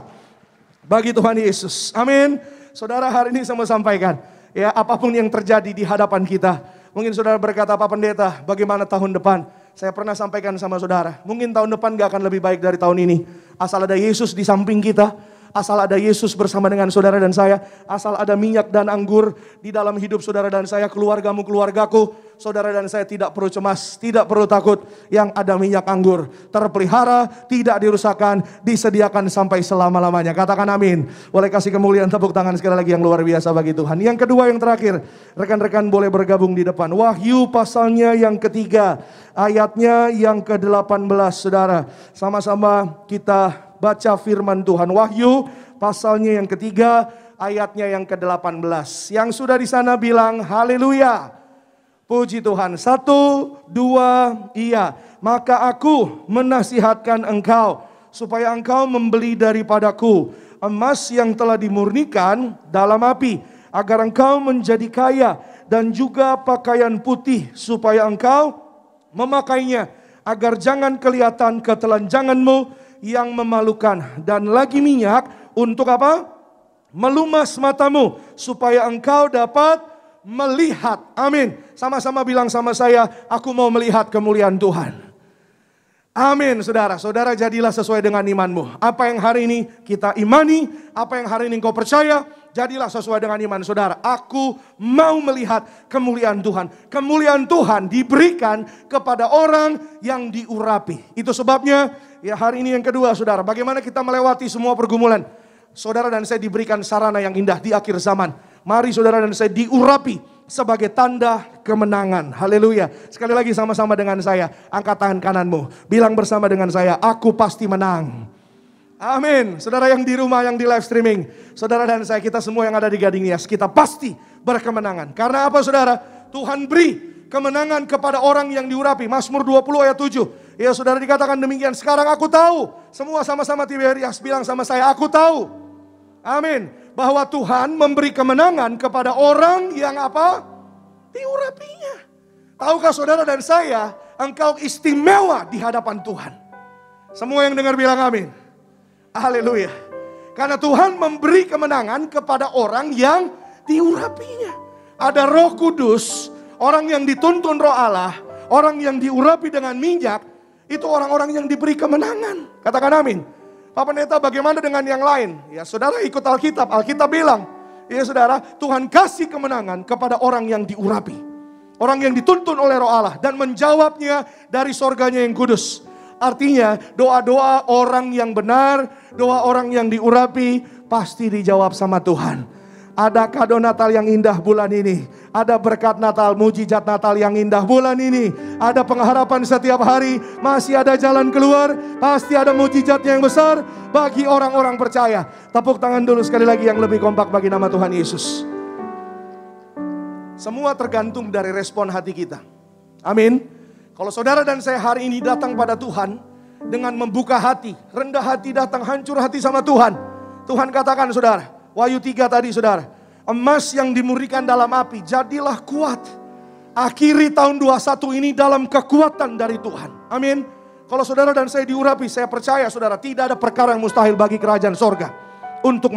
Speaker 6: bagi Tuhan Yesus. Amin. Saudara, hari ini saya mau sampaikan, ya, apapun yang terjadi di hadapan kita. Mungkin saudara berkata, Pak Pendeta, bagaimana tahun depan? Saya pernah sampaikan sama saudara, mungkin tahun depan gak akan lebih baik dari tahun ini. Asal ada Yesus di samping kita, asal ada Yesus bersama dengan saudara dan saya, asal ada minyak dan anggur di dalam hidup saudara dan saya, keluargamu, keluargaku, saudara dan saya tidak perlu cemas, tidak perlu takut. Yang ada minyak anggur, terpelihara, tidak dirusakkan, disediakan sampai selama-lamanya. Katakan amin. Boleh kasih kemuliaan tepuk tangan sekali lagi yang luar biasa bagi Tuhan. Yang kedua, yang terakhir, rekan-rekan boleh bergabung di depan. Wahyu pasalnya yang ketiga, ayatnya yang ke-18, saudara. Sama-sama kita baca firman Tuhan. Wahyu pasalnya yang ketiga, ayatnya yang ke-18. Yang sudah di sana bilang haleluya. Puji Tuhan. 1, 2, iya. Maka aku menasihatkan engkau supaya engkau membeli daripadaku emas yang telah dimurnikan dalam api, agar engkau menjadi kaya, dan juga pakaian putih supaya engkau memakainya, agar jangan kelihatan ketelanjanganmu yang memalukan, dan lagi minyak untuk apa? Melumas matamu supaya engkau dapat melihat. Amin. Sama-sama bilang sama saya, aku mau melihat kemuliaan Tuhan. Amin, saudara. Saudara, jadilah sesuai dengan imanmu. Apa yang hari ini kita imani, apa yang hari ini kau percaya, jadilah sesuai dengan iman saudara. Aku mau melihat kemuliaan Tuhan. Kemuliaan Tuhan diberikan kepada orang yang diurapi. Itu sebabnya ya hari ini yang kedua, saudara. Bagaimana kita melewati semua pergumulan. Saudara dan saya diberikan sarana yang indah di akhir zaman. Mari saudara dan saya diurapi sebagai tanda kemenangan. Haleluya. Sekali lagi sama-sama dengan saya, angkat tangan kananmu. Bilang bersama dengan saya, aku pasti menang. Amin. Saudara yang di rumah, yang di live streaming, saudara dan saya, kita semua yang ada di Gading Nias, kita pasti berkemenangan. Karena apa saudara? Tuhan beri kemenangan kepada orang yang diurapi. Mazmur 20 ayat 7. Ya saudara, dikatakan demikian. Sekarang aku tahu. Semua sama-sama Tiberias bilang sama saya, aku tahu. Amin. Bahwa Tuhan memberi kemenangan kepada orang yang apa? Diurapinya. Tahukah saudara dan saya, engkau istimewa di hadapan Tuhan. Semua yang dengar bilang amin. Haleluya. Karena Tuhan memberi kemenangan kepada orang yang diurapinya. Ada Roh Kudus, orang yang dituntun Roh Allah, orang yang diurapi dengan minyak, itu orang-orang yang diberi kemenangan. Katakan amin. Pak Pendeta, bagaimana dengan yang lain? Ya saudara, ikut Alkitab. Alkitab bilang, ya saudara, Tuhan kasih kemenangan kepada orang yang diurapi. Orang yang dituntun oleh Roh Allah dan menjawabnya dari sorganya yang kudus. Artinya doa-doa orang yang benar, doa orang yang diurapi pasti dijawab sama Tuhan. Ada kado Natal yang indah bulan ini. Ada berkat Natal, mujizat Natal yang indah bulan ini. Ada pengharapan setiap hari. Masih ada jalan keluar. Pasti ada mujizat yang besar bagi orang-orang percaya. Tepuk tangan dulu sekali lagi yang lebih kompak bagi nama Tuhan Yesus. Semua tergantung dari respon hati kita. Amin. Kalau saudara dan saya hari ini datang pada Tuhan dengan membuka hati, rendah hati datang, hancur hati sama Tuhan. Tuhan katakan saudara, Wahyu 3 tadi saudara, emas yang dimurnikan dalam api, jadilah kuat. Akhiri tahun 21 ini dalam kekuatan dari Tuhan. Amin. Kalau saudara dan saya diurapi, saya percaya saudara, tidak ada perkara yang mustahil bagi kerajaan sorga untuk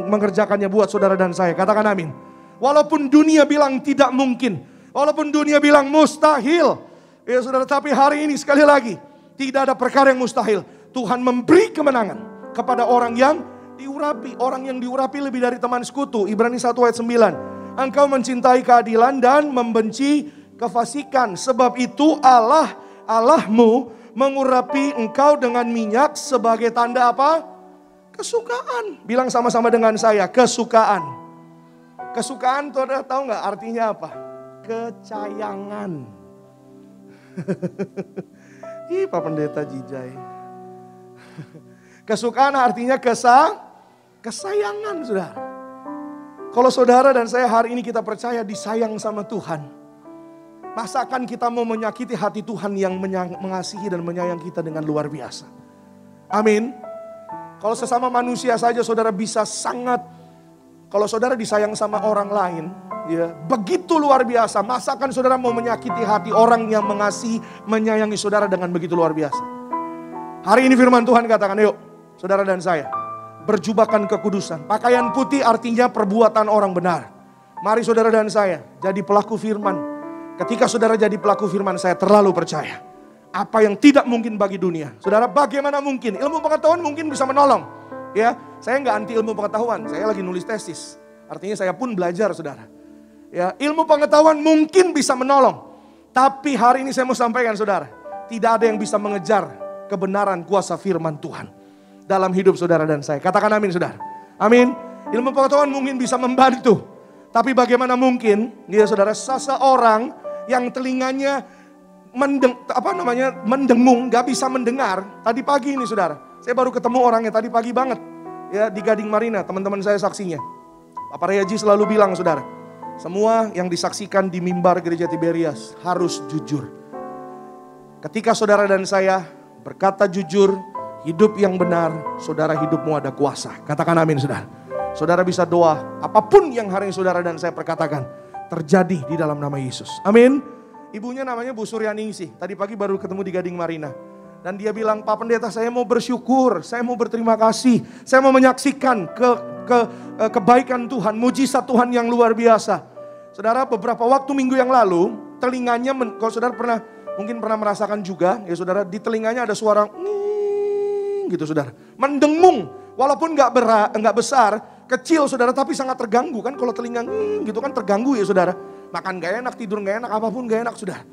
Speaker 6: mengerjakannya buat saudara dan saya. Katakan amin. Walaupun dunia bilang tidak mungkin, walaupun dunia bilang mustahil, ya saudara, tapi hari ini sekali lagi, tidak ada perkara yang mustahil. Tuhan memberi kemenangan kepada orang yang diurapi. Orang yang diurapi lebih dari teman sekutu. Ibrani 1 ayat 9. Engkau mencintai keadilan dan membenci kefasikan. Sebab itu Allahmu mengurapi engkau dengan minyak sebagai tanda apa? Kesukaan. Bilang sama-sama dengan saya, kesukaan. Kesukaan tuh ada tahu nggak artinya apa? Kecayangan. Ih, Pak Pendeta Jijai. Kesukaan artinya kesayangan, saudara. Kalau saudara dan saya hari ini kita percaya disayang sama Tuhan. Masakan kita mau menyakiti hati Tuhan yang mengasihi dan menyayang kita dengan luar biasa. Amin. Kalau sesama manusia saja saudara bisa sangat, kalau saudara disayang sama orang lain, ya begitu luar biasa. Masakan saudara mau menyakiti hati orang yang mengasihi, menyayangi saudara dengan begitu luar biasa. Hari ini firman Tuhan katakan, yuk saudara dan saya, berjubahkan kekudusan. Pakaian putih artinya perbuatan orang benar. Mari saudara dan saya jadi pelaku firman. Ketika saudara jadi pelaku firman, saya terlalu percaya. Apa yang tidak mungkin bagi dunia. Saudara, bagaimana mungkin? Ilmu pengetahuan mungkin bisa menolong. Ya, saya nggak anti ilmu pengetahuan. Saya lagi nulis tesis. Artinya saya pun belajar, saudara. Ya, ilmu pengetahuan mungkin bisa menolong. Tapi hari ini saya mau sampaikan, saudara. Tidak ada yang bisa mengejar kebenaran kuasa firman Tuhan dalam hidup saudara dan saya. Katakan amin, saudara. Amin. Ilmu pengetahuan mungkin bisa membantu. Tapi bagaimana mungkin, ya saudara, seseorang yang telinganya mendengung, gak bisa mendengar. Tadi pagi ini saudara, saya baru ketemu orangnya tadi pagi banget. Ya di Gading Marina, teman-teman saya saksinya. Pak Reaji selalu bilang saudara, semua yang disaksikan di mimbar gereja Tiberias harus jujur. Ketika saudara dan saya berkata jujur, hidup yang benar, saudara hidupmu ada kuasa. Katakan amin saudara. Saudara bisa doa, apapun yang hari ini saudara dan saya perkatakan, terjadi di dalam nama Yesus. Amin. Ibunya namanya Bu Suryaningsih. Tadi pagi baru ketemu di Gading Marina. Dan dia bilang, Pak Pendeta saya mau bersyukur, saya mau berterima kasih. Saya mau menyaksikan kebaikan Tuhan, mujizat Tuhan yang luar biasa. Saudara, beberapa waktu minggu yang lalu, telinganya, kalau saudara mungkin pernah merasakan juga, ya saudara, di telinganya ada suara gitu saudara. Mendengung, walaupun nggak besar, kecil saudara, tapi sangat terganggu kan kalau telinga gitu kan terganggu ya saudara. Makan gak enak, tidur gak enak, apapun gak enak saudara.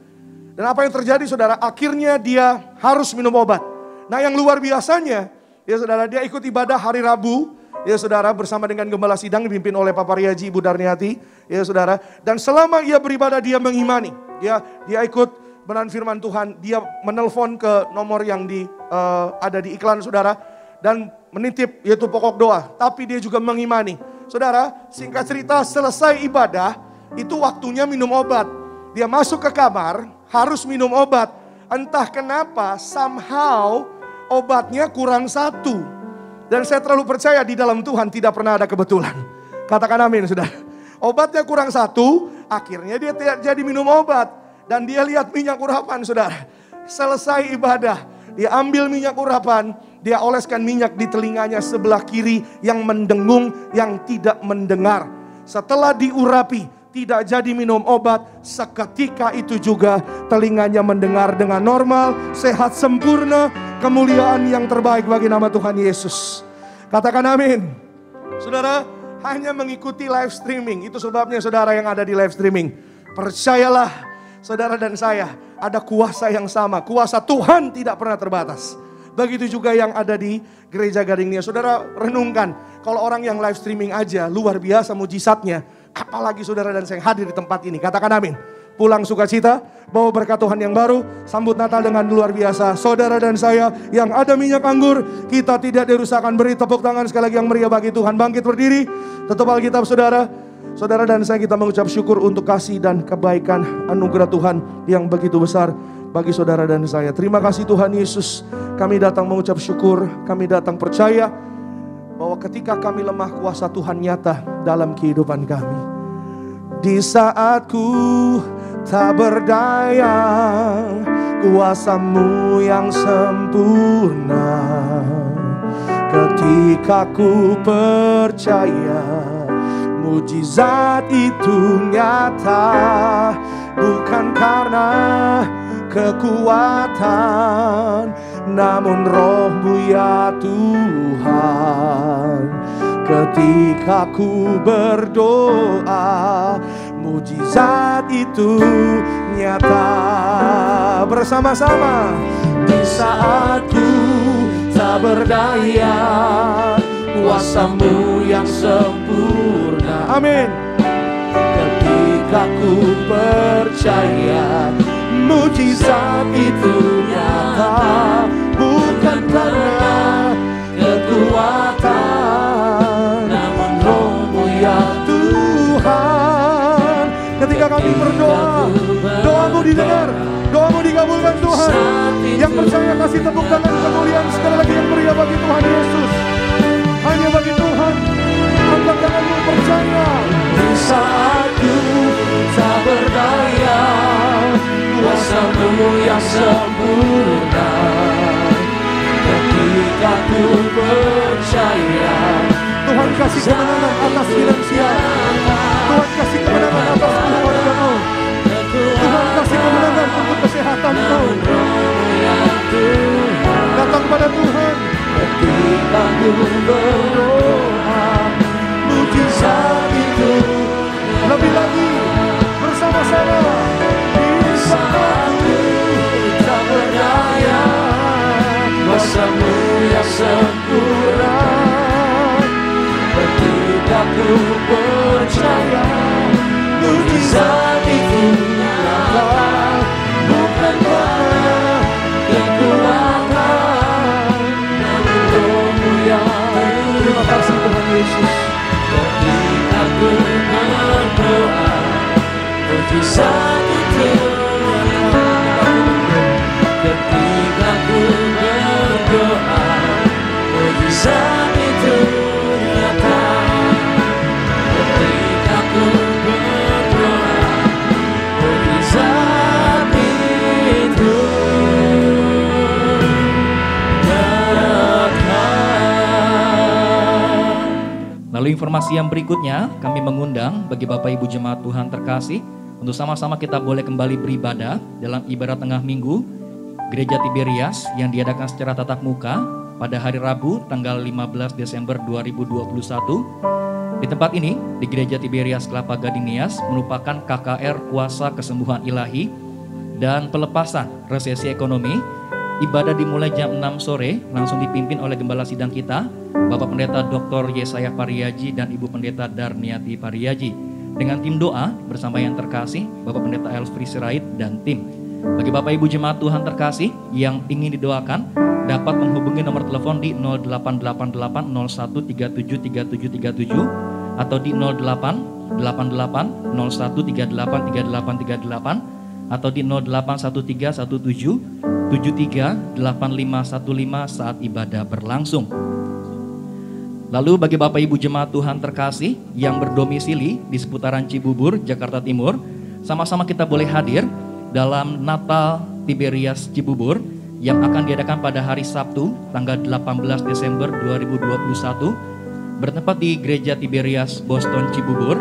Speaker 6: Dan apa yang terjadi saudara, akhirnya dia harus minum obat. Nah yang luar biasanya, ya saudara, dia ikut ibadah hari Rabu, ya saudara, bersama dengan gembala sidang dipimpin oleh Papa Riaji, Ibu Darniati, ya saudara. Dan selama ia beribadah dia mengimani, dia ikut benar firman Tuhan, dia menelpon ke nomor yang ada di iklan saudara, dan menitip yaitu pokok doa, tapi dia juga mengimani. Saudara, singkat cerita selesai ibadah, itu waktunya minum obat. Dia masuk ke kamar, harus minum obat. Entah kenapa, somehow obatnya kurang satu. Dan saya terlalu percaya di dalam Tuhan tidak pernah ada kebetulan. Katakan amin, saudara. Obatnya kurang satu, akhirnya dia tidak jadi minum obat. Dan dia lihat minyak urapan, saudara. Selesai ibadah, dia ambil minyak urapan, dia oleskan minyak di telinganya sebelah kiri yang mendengung, yang tidak mendengar. Setelah diurapi, tidak jadi minum obat, seketika itu juga telinganya mendengar dengan normal, sehat sempurna, kemuliaan yang terbaik bagi nama Tuhan Yesus. Katakan amin. Saudara, hanya mengikuti live streaming, itu sebabnya saudara yang ada di live streaming. Percayalah, saudara dan saya, ada kuasa yang sama, kuasa Tuhan tidak pernah terbatas. Begitu juga yang ada di gereja Gading Nia. Saudara renungkan, kalau orang yang live streaming aja luar biasa mujizatnya, apalagi saudara dan saya yang hadir di tempat ini. Katakan amin. Pulang sukacita, bawa berkat Tuhan yang baru, sambut Natal dengan luar biasa. Saudara dan saya yang ada minyak anggur, kita tidak dirusakkan. Beri tepuk tangan sekali lagi yang meriah bagi Tuhan. Bangkit berdiri, tutup Alkitab saudara. Saudara dan saya kita mengucap syukur untuk kasih dan kebaikan anugerah Tuhan yang begitu besar bagi saudara dan saya. Terima kasih Tuhan Yesus. Kami datang mengucap syukur, kami datang percaya bahwa ketika kami lemah, kuasa Tuhan nyata dalam kehidupan kami. Di saat ku tak berdaya, kuasa-Mu yang sempurna. Ketika ku percaya, mujizat itu nyata. Bukan karena kekuatan, namun Roh-Mu ya Tuhan. Ketika ku berdoa, mujizat itu nyata. Bersama-sama. Di saat ku tak berdaya, kuasa-Mu yang sempurna. Amin. Ketika ku percaya, mujizat itu nyata. Bukan karena kekuatan, namun Roh-Mu ya Tuhan. Ketika kami berdoa, doamu percaya, kasih tepuk tangan kemuliaan sekali lagi yang meriah bagi Tuhan Yesus. Hanya bagi Tuhan. Angkat tanganmu, percaya.
Speaker 3: Di saat ku tak berdaya, kuasa-Mu yang sempurna. Ketika ku percaya,
Speaker 6: Tuhan kasih kemenangan atas finansial. Tuhan kasih kemenangan atas keluarga-Mu. Tuhan kasih kemenangan untuk kesehatan-Mu. Datang pada Tuhan.
Speaker 3: ketika ku berdoa, mujizat itu
Speaker 6: Lebih lagi bersama-sama.
Speaker 3: di saat ku tak berdaya, kuasa-Mu yang sempurna. Ketika ku percaya, mujizat itu nyata, bukan karena kekuatan, namun Roh-Mu yang
Speaker 6: Terima kasih Tuhan Yesus.
Speaker 3: ketika ku berdoa, mujizat itu nyata. Ketika ku berdoa, mujizat itu nyata. Ketika ku berdoa, mujizat itu nyata.
Speaker 2: Lalu informasi yang berikutnya, kami mengundang bagi Bapak Ibu Jemaat Tuhan terkasih untuk sama-sama kita boleh kembali beribadah dalam ibadah tengah minggu Gereja Tiberias yang diadakan secara tatap muka pada hari Rabu tanggal 15 Desember 2021. Di tempat ini, di Gereja Tiberias Kelapa Gading Nias merupakan KKR Kuasa Kesembuhan Ilahi dan Pelepasan Resesi Ekonomi. Ibadah dimulai jam 6 sore, langsung dipimpin oleh Gembala Sidang kita, Bapak Pendeta Dr. Yesaya Pariaji dan Ibu Pendeta Darniati Pariaji. Dengan tim doa bersama yang terkasih, Bapak Pendeta Elfri Sirait dan tim. Bagi Bapak Ibu Jemaat Tuhan terkasih yang ingin didoakan, dapat menghubungi nomor telepon di 088801373737 atau di 088801383838 atau di 081317738515 saat ibadah berlangsung. Lalu bagi Bapak Ibu Jemaat Tuhan terkasih yang berdomisili di seputaran Cibubur, Jakarta Timur, sama-sama kita boleh hadir dalam Natal Tiberias Cibubur yang akan diadakan pada hari Sabtu tanggal 18 Desember 2021 bertempat di Gereja Tiberias Boston Cibubur.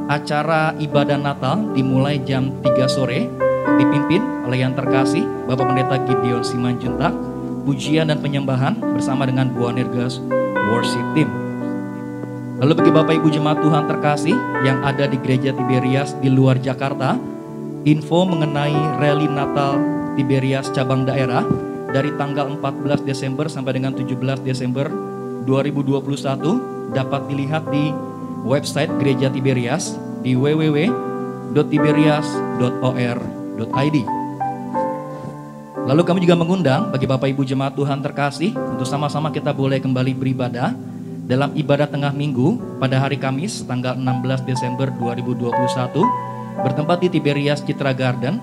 Speaker 2: Acara ibadah Natal dimulai jam 3 sore, dipimpin oleh yang terkasih Bapak Pendeta Gideon Simanjuntak, pujian dan penyembahan bersama dengan Buanerges Worship Team. Lalu bagi Bapak Ibu Jemaat Tuhan terkasih yang ada di Gereja Tiberias di luar Jakarta, info mengenai rally Natal Tiberias cabang daerah dari tanggal 14 Desember sampai dengan 17 Desember 2021 dapat dilihat di website Gereja Tiberias di www.tiberias.or.id. Lalu kami juga mengundang bagi Bapak Ibu Jemaat Tuhan terkasih untuk sama-sama kita boleh kembali beribadah dalam ibadah tengah minggu pada hari Kamis tanggal 16 Desember 2021 bertempat di Tiberias Citra Garden.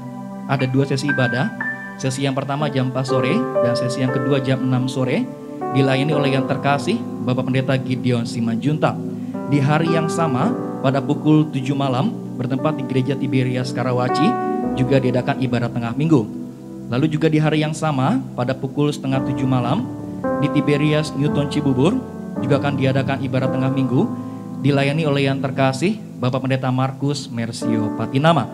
Speaker 2: Ada 2 sesi ibadah. Sesi yang pertama jam 4 sore dan sesi yang kedua jam 6 sore dilayani oleh yang terkasih Bapak Pendeta Gideon Simanjuntak. Di hari yang sama pada pukul 7 malam bertempat di Gereja Tiberias Karawaci juga diadakan ibadah tengah minggu. Lalu juga di hari yang sama pada pukul 6:30 malam di Tiberias Newton Cibubur juga akan diadakan ibadah tengah minggu dilayani oleh yang terkasih Bapak Pendeta Markus Mersio Patinama.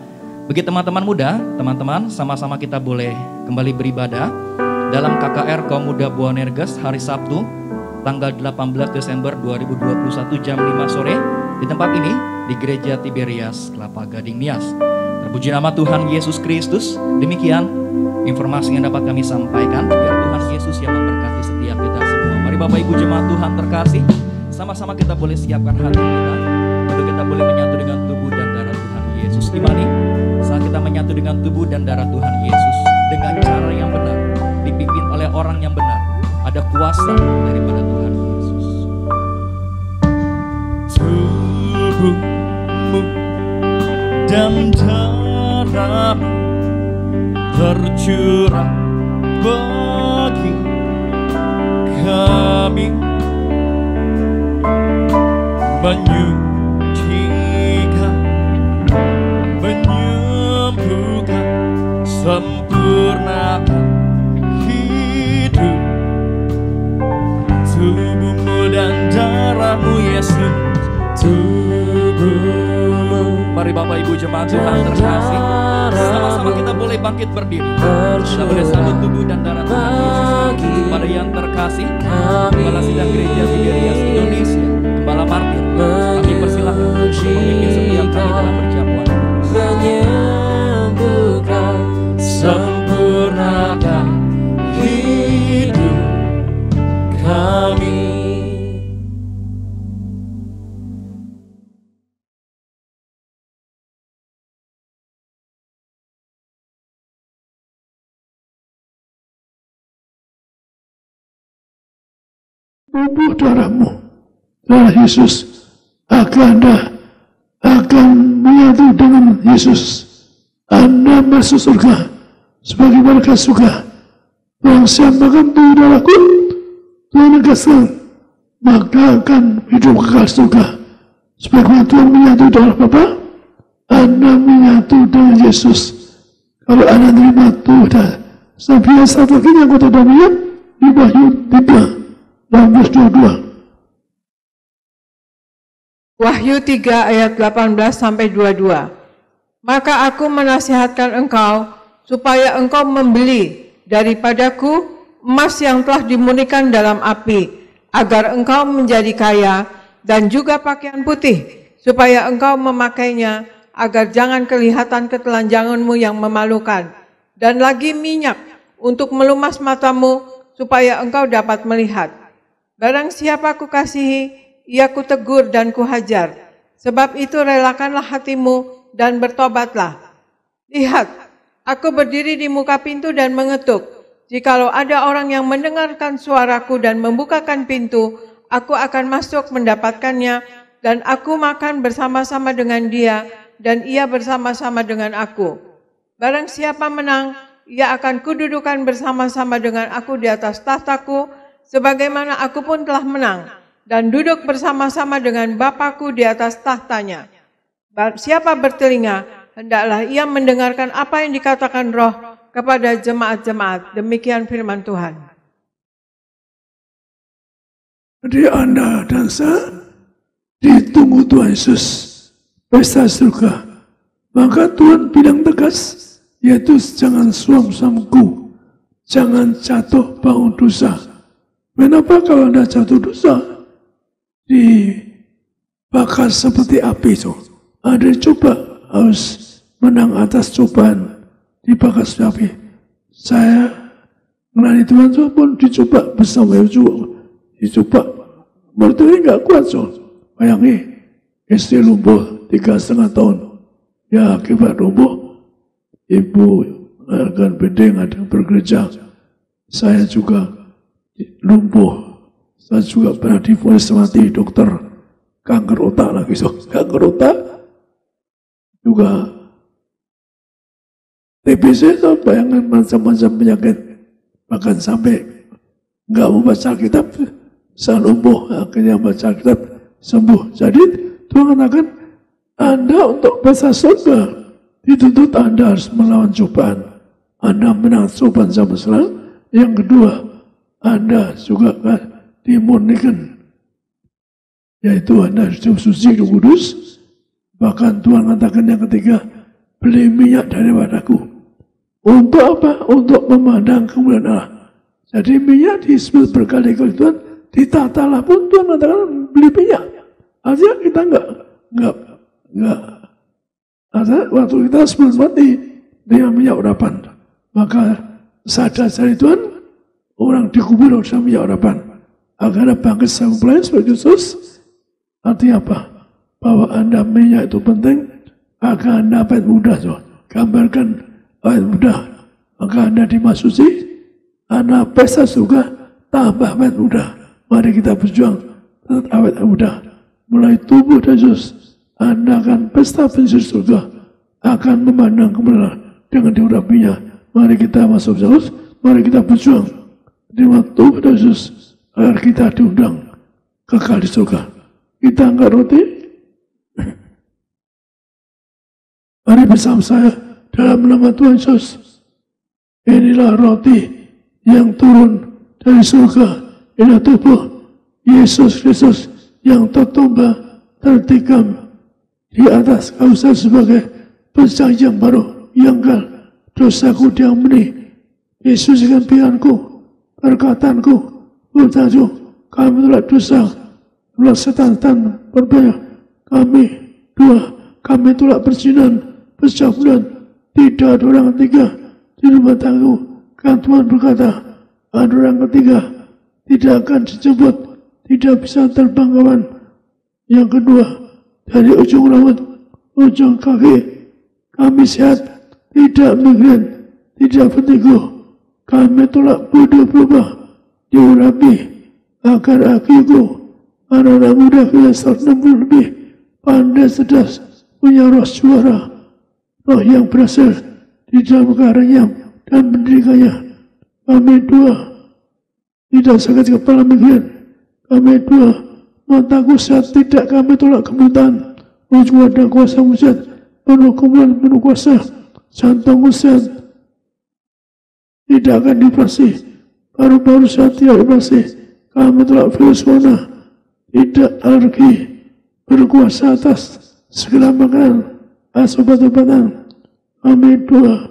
Speaker 2: Bagi teman-teman muda, teman-teman sama-sama kita boleh kembali beribadah dalam KKR Kaum Muda Buanerges hari Sabtu tanggal 18 Desember 2021 jam 5 sore di tempat ini di Gereja Tiberias Kelapa Gading Nias. Terpuji nama Tuhan Yesus Kristus. Demikian informasi yang dapat kami sampaikan. Biar Tuhan Yesus yang memberkati setiap kita semua. Mari Bapak Ibu Jemaat Tuhan terkasih, sama-sama kita boleh siapkan hati kita untuk kita boleh menyatu dengan tubuh dan darah Tuhan Yesus. Gimana? Saat kita menyatu dengan tubuh dan darah Tuhan Yesus dengan cara yang benar, dipimpin oleh orang yang benar, ada kuasa daripada Tuhan Yesus.
Speaker 3: Tubuhmu dan darahmu tercurah bagi kami, menyucikan, menyembuhkan, sempurnakan hidup tubuhmu dan darahmu Yesus. Tubuhmu.
Speaker 2: Mari Bapak Ibu jemaat Tuhan terkasih, sama-sama kita boleh bangkit berdiri. Kita boleh sambut tubuh dan darah Tuhan Yesus. Kepada yang terkasih, Gembala Sidang Gereja Tiberias Indonesia, Gembala Martir, kami persilahkan untuk memimpin setiap kali dalam perjamuan.
Speaker 3: Menyembuhkan, sempurnakan hidup kami.
Speaker 1: Tubuh darahmu, darah Yesus akan menyatu dengan Yesus. Anda masuk surga sebagai warga surga. Barang siapa makan tubuh darahku, Tuhan negaskan, maka akan hidup kekal surga. Sebagaimana Tuhan menyatu darah Bapa, Anda menyatu dengan Yesus. Kalau Anda terima tubuh darah, sampai satu lagi yang kota Daniel di Wahyu 3. Vers 22.
Speaker 5: Wahyu 3 ayat 18 sampai 22. Maka aku menasihatkan engkau supaya engkau membeli daripadaku emas yang telah dimurnikan dalam api, agar engkau menjadi kaya, dan juga pakaian putih, supaya engkau memakainya, agar jangan kelihatan ketelanjanganmu yang memalukan, dan lagi minyak untuk melumas matamu, supaya engkau dapat melihat. Barang siapa kukasihi, ia kutegur dan kuhajar. Sebab itu relakanlah hatimu dan bertobatlah. Lihat, aku berdiri di muka pintu dan mengetuk. Jikalau ada orang yang mendengarkan suaraku dan membukakan pintu, aku akan masuk mendapatkannya, dan aku makan bersama-sama dengan dia, dan ia bersama-sama dengan aku. Barang siapa menang, ia akan kududukan bersama-sama dengan aku di atas tahtaku, sebagaimana aku pun telah menang, dan duduk bersama-sama dengan Bapakku di atas tahtanya. Siapa bertelinga, hendaklah ia mendengarkan apa yang dikatakan Roh kepada jemaat-jemaat. Demikian firman Tuhan.
Speaker 1: Jadi Anda dan saya ditunggu Tuhan Yesus, pesta surga. Maka Tuhan bilang tegas, yaitu jangan suam-suamku, jangan jatuh bangun dosa. Kenapa kalau Anda jatuh dosa, dibakar seperti api itu? Ada coba harus menang atas cobaan, dibakar seperti api. Saya melayani Tuhan pun dicoba bersama juga, dicoba. Berarti nggak kuat so. Bayangi, istri lumpuh 3,5 tahun. Ya akibat lumpuh, ibu akan bedeng ada bergereja. Saya juga lumpuh. Saya juga pernah divonis mati dokter kanker otak lagi so. Kanker otak juga TBC so, bayangkan macam-macam penyakit, bahkan sampai nggak mau baca kitab, saya lumpuh, akhirnya baca kitab sembuh. Jadi Tuhan katakan Anda untuk bahasa surga dituntut Anda harus melawan cobaan. Anda menang cobaan sampai sekarang. Yang kedua, Anda juga dimurnikan, yaitu Anda harus suci dan kudus. Bahkan Tuhan katakan yang ketiga, beli minyak daripadaku. Untuk apa? Untuk memandang kemuliaan Allah. Jadi minyak disebut berkali-kali Tuhan, ditatalah pun Tuhan katakan beli minyak. Artinya kita enggak. Artinya waktu kita sebelum mati dengan minyak urapan, maka sadar dari Tuhan, orang dikubur sama minyak urapan. Agar ada bangkit sang pelayan sebagai Yesus. Artinya apa? Bahwa Anda minyak itu penting agar Anda awet muda. Gambarkan awet muda, maka Anda dimasuki, Anda pesta surga tambah awet muda. Mari kita berjuang tetap awet muda. Mulai tubuh Yesus, Anda akan pesta pensiun surga, akan memandang kebenaran dengan diurapinya. Mari kita masuk Yesus, Mari kita berjuang terima Tuhan Yesus agar kita diundang kekal di surga. Kita angkat roti. Mari bersama saya dalam nama Tuhan Yesus. Inilah roti yang turun dari surga. Inilah tubuh Yesus Kristus yang tertumbah, tertikam di atas kayu salib sebagai perjanjian baru yang kekal. Dosaku diampuni. Yesus dengan pilihanku, perkataanku, bertajuk kami tolak dosa, tolak setan berbanyak. Kami tolak perzinan, percabulan. Tidak ada orang ketiga di rumah tanggaku. Kan Tuhan berkata, ada orang ketiga tidak akan disebut, tidak bisa terbang kawan. Yang kedua, dari ujung rambut, ujung kaki, kami sehat, tidak migran, tidak vertigo. Kami tolak bodoh berubah, diurapi, agar akiku, anak-anak muda kita 160 lebih, pandai cerdas, punya roh juara, roh yang berhasil di dalam karanya dan pendidikannya. Kami dua, tidak sakit kepala migran. Kami dua, mataku sehat, tidak kami tolak kebutaan. Ujung ada kuasa mujizat, penuh kemuliaan, penuh kuasa. Jantungku sehat, tidak akan dioperasi. Paru-paru sehat, tidak dioperasi. Kami tolak virus corona, tidak alergi, berkuasa atas segala makanan, obat-obatan. Kami dua,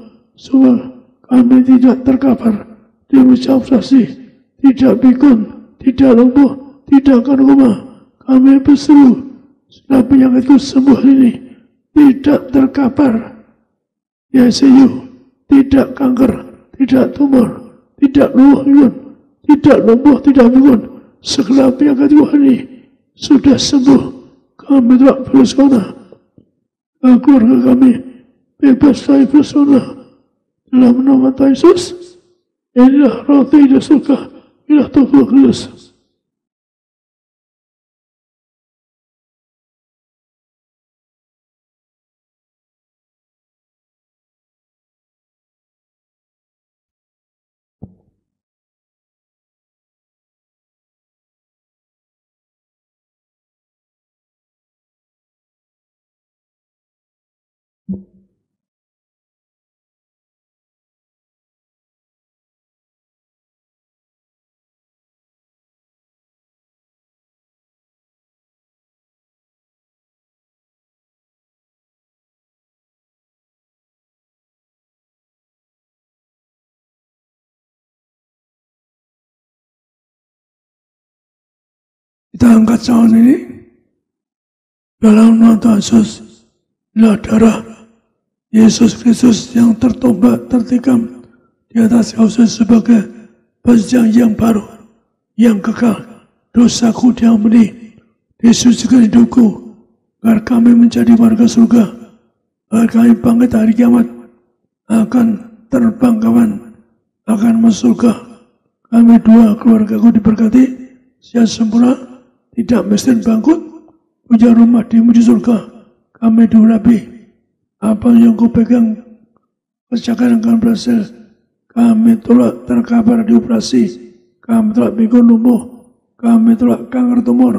Speaker 1: kami tidak terkapar di meja operasi, tidak pikun, tidak lumpuh, tidak akan koma. Kami berseru, segala penyakitku sembuh ini, tidak terkapar di ICU, tidak kanker, tidak tumor, tidak lumpuh, tidak lumpuh, tidak pikun. Segala penyakitku ini sudah sembuh. Kami tolak virus corona. Keluarga kami bebas dari virus corona. Dalam nama Tuhan Yesus, inilah roti dari surga, inilah tubuh Kristus. Kita angkat cawan ini dalam nama Tuhan Yesus. Inilah darah Yesus Kristus yang tertumbah, tertikam di atas kayu salib sebagai perjanjian baru yang kekal. Dosaku diampuni, disucikan hidupku, agar kami menjadi warga surga, agar kami bangkit hari kiamat, akan terbang kawan, akan masuk surga. Kami dua, keluargaku diberkati, sehat sempurna, tidak miskin bangkrut, punya rumah di surga. Kami diurapi, apa yang kau pegang kerjakan akan berhasil. Kami tolak terkapar di operasi, kami tolak pikun lumpuh, kami tolak kanker tumor.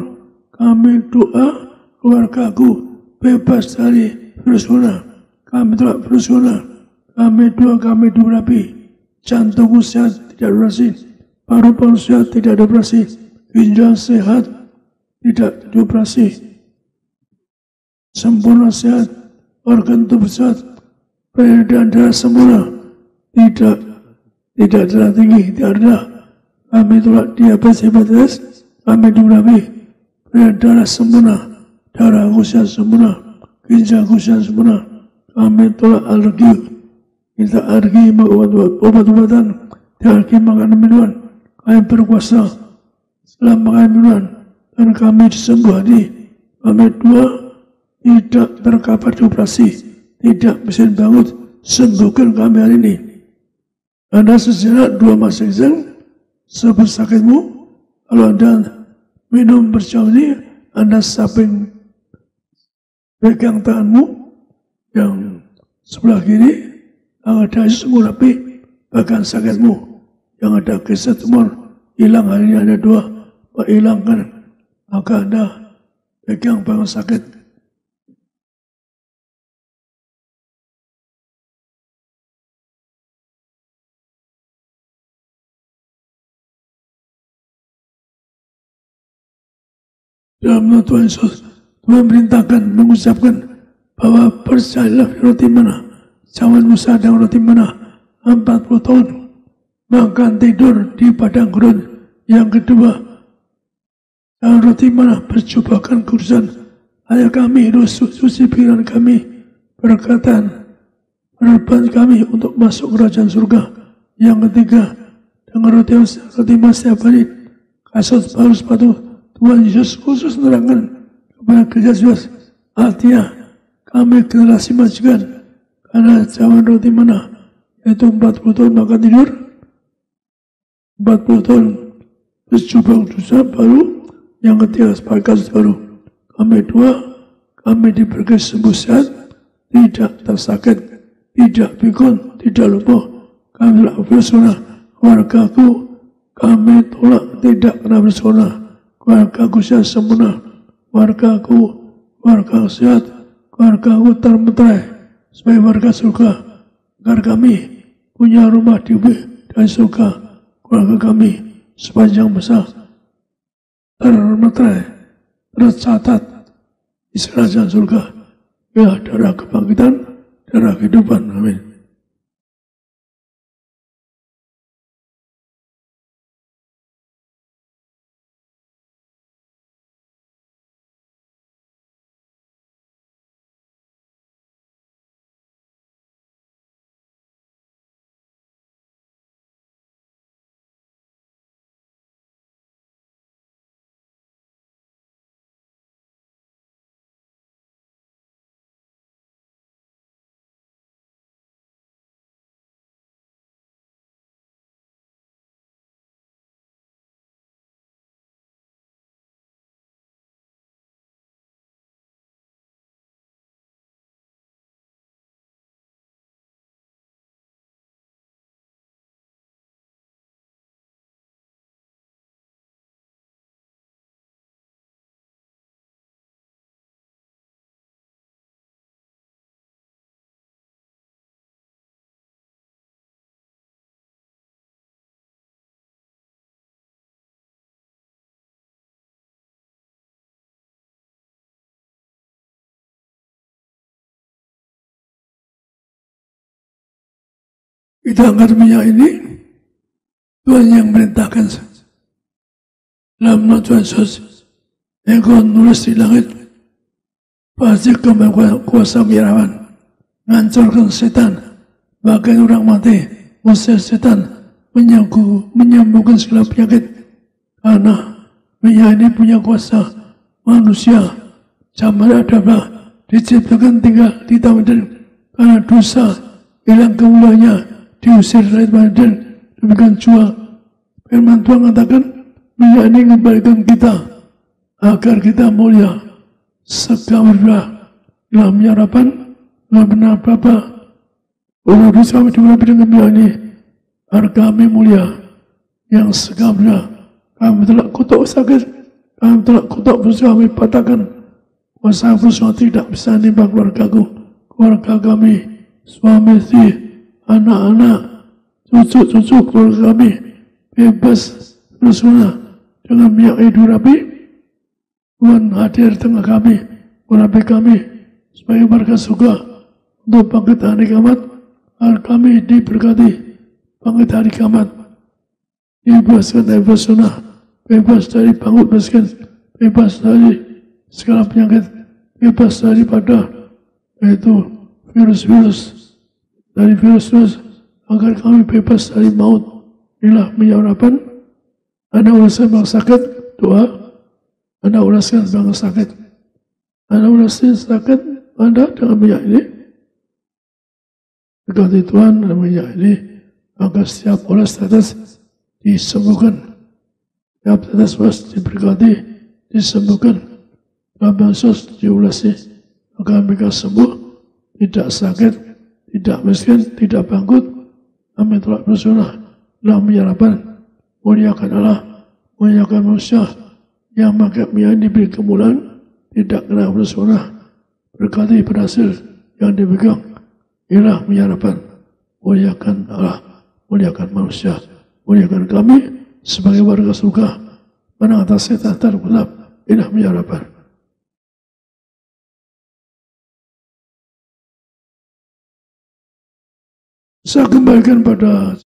Speaker 1: Kami doa keluargaku bebas dari virus corona. Kami tolak virus corona. Kami doa, kami diurapi, jantungku sehat, tidak dioperasi, paru-paru sehat, tidak dioperasi, ginjal sehat, tidak dioperasi, sempurna sehat, organ tubuh sehat, peredaran darah sempurna, tidak darah tinggi, tidak ada. Kami tolak diabetes, hepatitis, kami diurapi, peredaran darah sempurna, darah sehat sempurna, ginjal sehat sempurna. Kami tolak alergi, kita alergi obat-obatan, alergi makanan minuman. Kami berkuasa setelah makan minuman, dan kami disembuhkan. Kami dua, tidak terkapar di operasi, tidak mesin bangun, sembuhkan kami hari ini. Anda sejenak dua masing-masing, sebesakitmu, kalau Anda minum berjam ini, Anda samping pegang tanganmu, yang sebelah kiri, agar Yesus mengurapi bagian sakitmu. yang ada kisah tumor, hilang hanya ada 2, Pak hilangkan, maka Anda pegang yang sakit. Dalam nama Tuhan Yesus, Tuhan perintahkan, mengucapkan bahwa percayalah roti mana, zaman Musa dan roti mana, 40 tahun, makan tidur di padang gurun. Yang kedua, dan roti mana, percobakan kudusan ayah kami, suci pikiran kami, perkataan, harapan kami untuk masuk kerajaan surga. Yang ketiga, dengan roti masih abadi, kasut baru sepatu, Tuhan Yesus khusus menerangkan kepada gereja Yesus, artinya kami generasi majikan, karena zaman roti mana, yaitu 40 tahun makan tidur, 40 tahun bercoba dosa baru, yang ketiga sebagai kasus baru. Kami kami diberi sembuh sehat, tidak tersakit, tidak pikun, tidak lumpuh. Kami telah bersona, keluargaku, kami tolak tidak pernah bersona. Keluargaku sehat sempurna, keluargaku sehat, keluargaku termeterai sebagai warga surga, agar kami punya rumah di bumi dan surga. Keluarga kami sepanjang masa termeterai, tercatat di kerajaan surga. Ya, darah kebangkitan, darah kehidupan. Amin. Kita angkat minyak ini, Tuhan yang merintahkan. Dalam nama Tuhan Yesus, Engkau nulis di langit, pasti kau kuasa mirawan, menghancurkan setan, bahkan orang mati, mengusir setan, menyembuhkan segala penyakit. Karena minyak ini punya kuasa. Manusia zaman adalah diciptakan tinggal di taman, karena dosa hilang kemuliaannya, diusir dari badan, demikian jual. Firman Tuhan katakan, minyak ini mengembalikan kita, agar kita mulia. Segambarlah dalam harapan, dalam benar Bapa, Allah dosa kami diurapi dengan minyak ini, agar kami mulia. Yang segambarlah, kami telah kutuk sakit, kami telah kutuk dosa, kami patahkan. Kuasa dosa tidak bisa menimpa keluarga kami, suami istri, anak-anak, cucu-cucu keluarga kami, bebas bersona dengan minyak hidup rapi. Tuhan hadir di tengah kami, merapi kami sebagai warga surga untuk bangkit hari kiamat, agar kami diberkati bangkit hari kiamat, dibebaskan dari bersona, bebas dari bangkit miskin, bebas dari segala penyakit, bebas daripada yaitu virus-virus, dari virus-virus, agar kami bebas dari maut. Inilah minyak urapan. Anda uruskan bangsa sakit, doa. Anda uruskan bangsa sakit. Anda uruskan sakit Anda dengan minyak ini. Berkati Tuhan dengan minyak ini, maka setiap ulas tetes disembuhkan. Setiap tetes ulas diberkati, disembuhkan. Dalam Yesus diulasi, maka mereka sembuh, tidak sakit, tidak miskin, tidak bangkrut. Kami telah bersunah Lah menyarapan, muliakan Allah, muliakan manusia, yang yang diberi kemuliaan, tidak kena bersuara, berkati berhasil yang dipegang, ialah menyarapan, muliakan Allah, muliakan manusia, muliakan kami sebagai warga surga, menang atas setan tergelap, ialah menyarapan. Saya kembalikan pada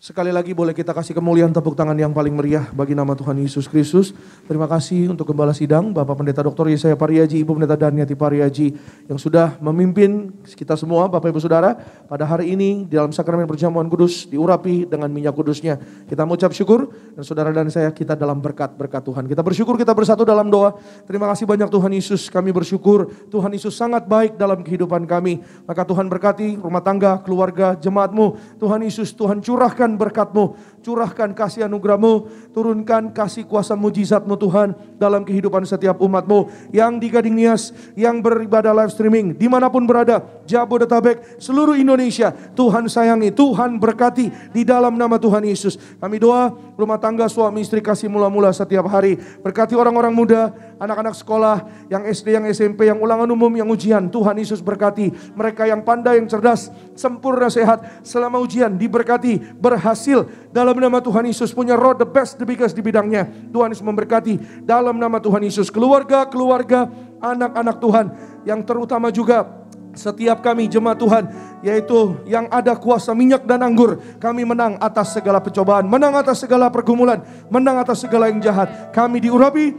Speaker 6: Sekali lagi boleh kita kasih kemuliaan tepuk tangan yang paling meriah bagi nama Tuhan Yesus Kristus. Terima kasih untuk Gembala Sidang, Bapak Pendeta Dr. Yesaya Pariaji, Ibu Pendeta Daniati Pariaji yang sudah memimpin kita semua Bapak Ibu Saudara pada hari ini di dalam sakramen perjamuan kudus diurapi dengan minyak kudusnya. Kita mengucap syukur dan saudara dan saya kita dalam berkat-berkat Tuhan. Kita bersyukur, kita bersatu dalam doa. Terima kasih banyak Tuhan Yesus, kami bersyukur Tuhan Yesus sangat baik dalam kehidupan kami. Maka Tuhan berkati rumah tangga, keluarga, jemaat-Mu. Tuhan Yesus, Tuhan curahkan berkat-Mu, curahkan kasih anugerah-Mu, turunkan kasih kuasa mujizat-Mu Tuhan dalam kehidupan setiap umat-Mu yang di Gading Nias, yang beribadah live streaming, dimanapun berada, Jabodetabek, seluruh Indonesia. Tuhan sayangi, Tuhan berkati di dalam nama Tuhan Yesus. Kami doa rumah tangga suami istri kasih mula-mula setiap hari, berkati orang-orang muda, anak-anak sekolah, yang SD, yang SMP, yang ulangan umum, yang ujian. Tuhan Yesus berkati mereka yang pandai, yang cerdas, sempurna, sehat selama ujian, diberkati, berhasil dalam nama Tuhan Yesus, punya roh the best, the biggest di bidangnya. Tuhan Yesus memberkati dalam nama Tuhan Yesus. Keluarga-keluarga, anak-anak Tuhan, yang terutama juga setiap kami jemaat Tuhan, yaitu yang ada kuasa minyak dan anggur. Kami menang atas segala pencobaan, menang atas segala pergumulan, menang atas segala yang jahat. Kami diurapi,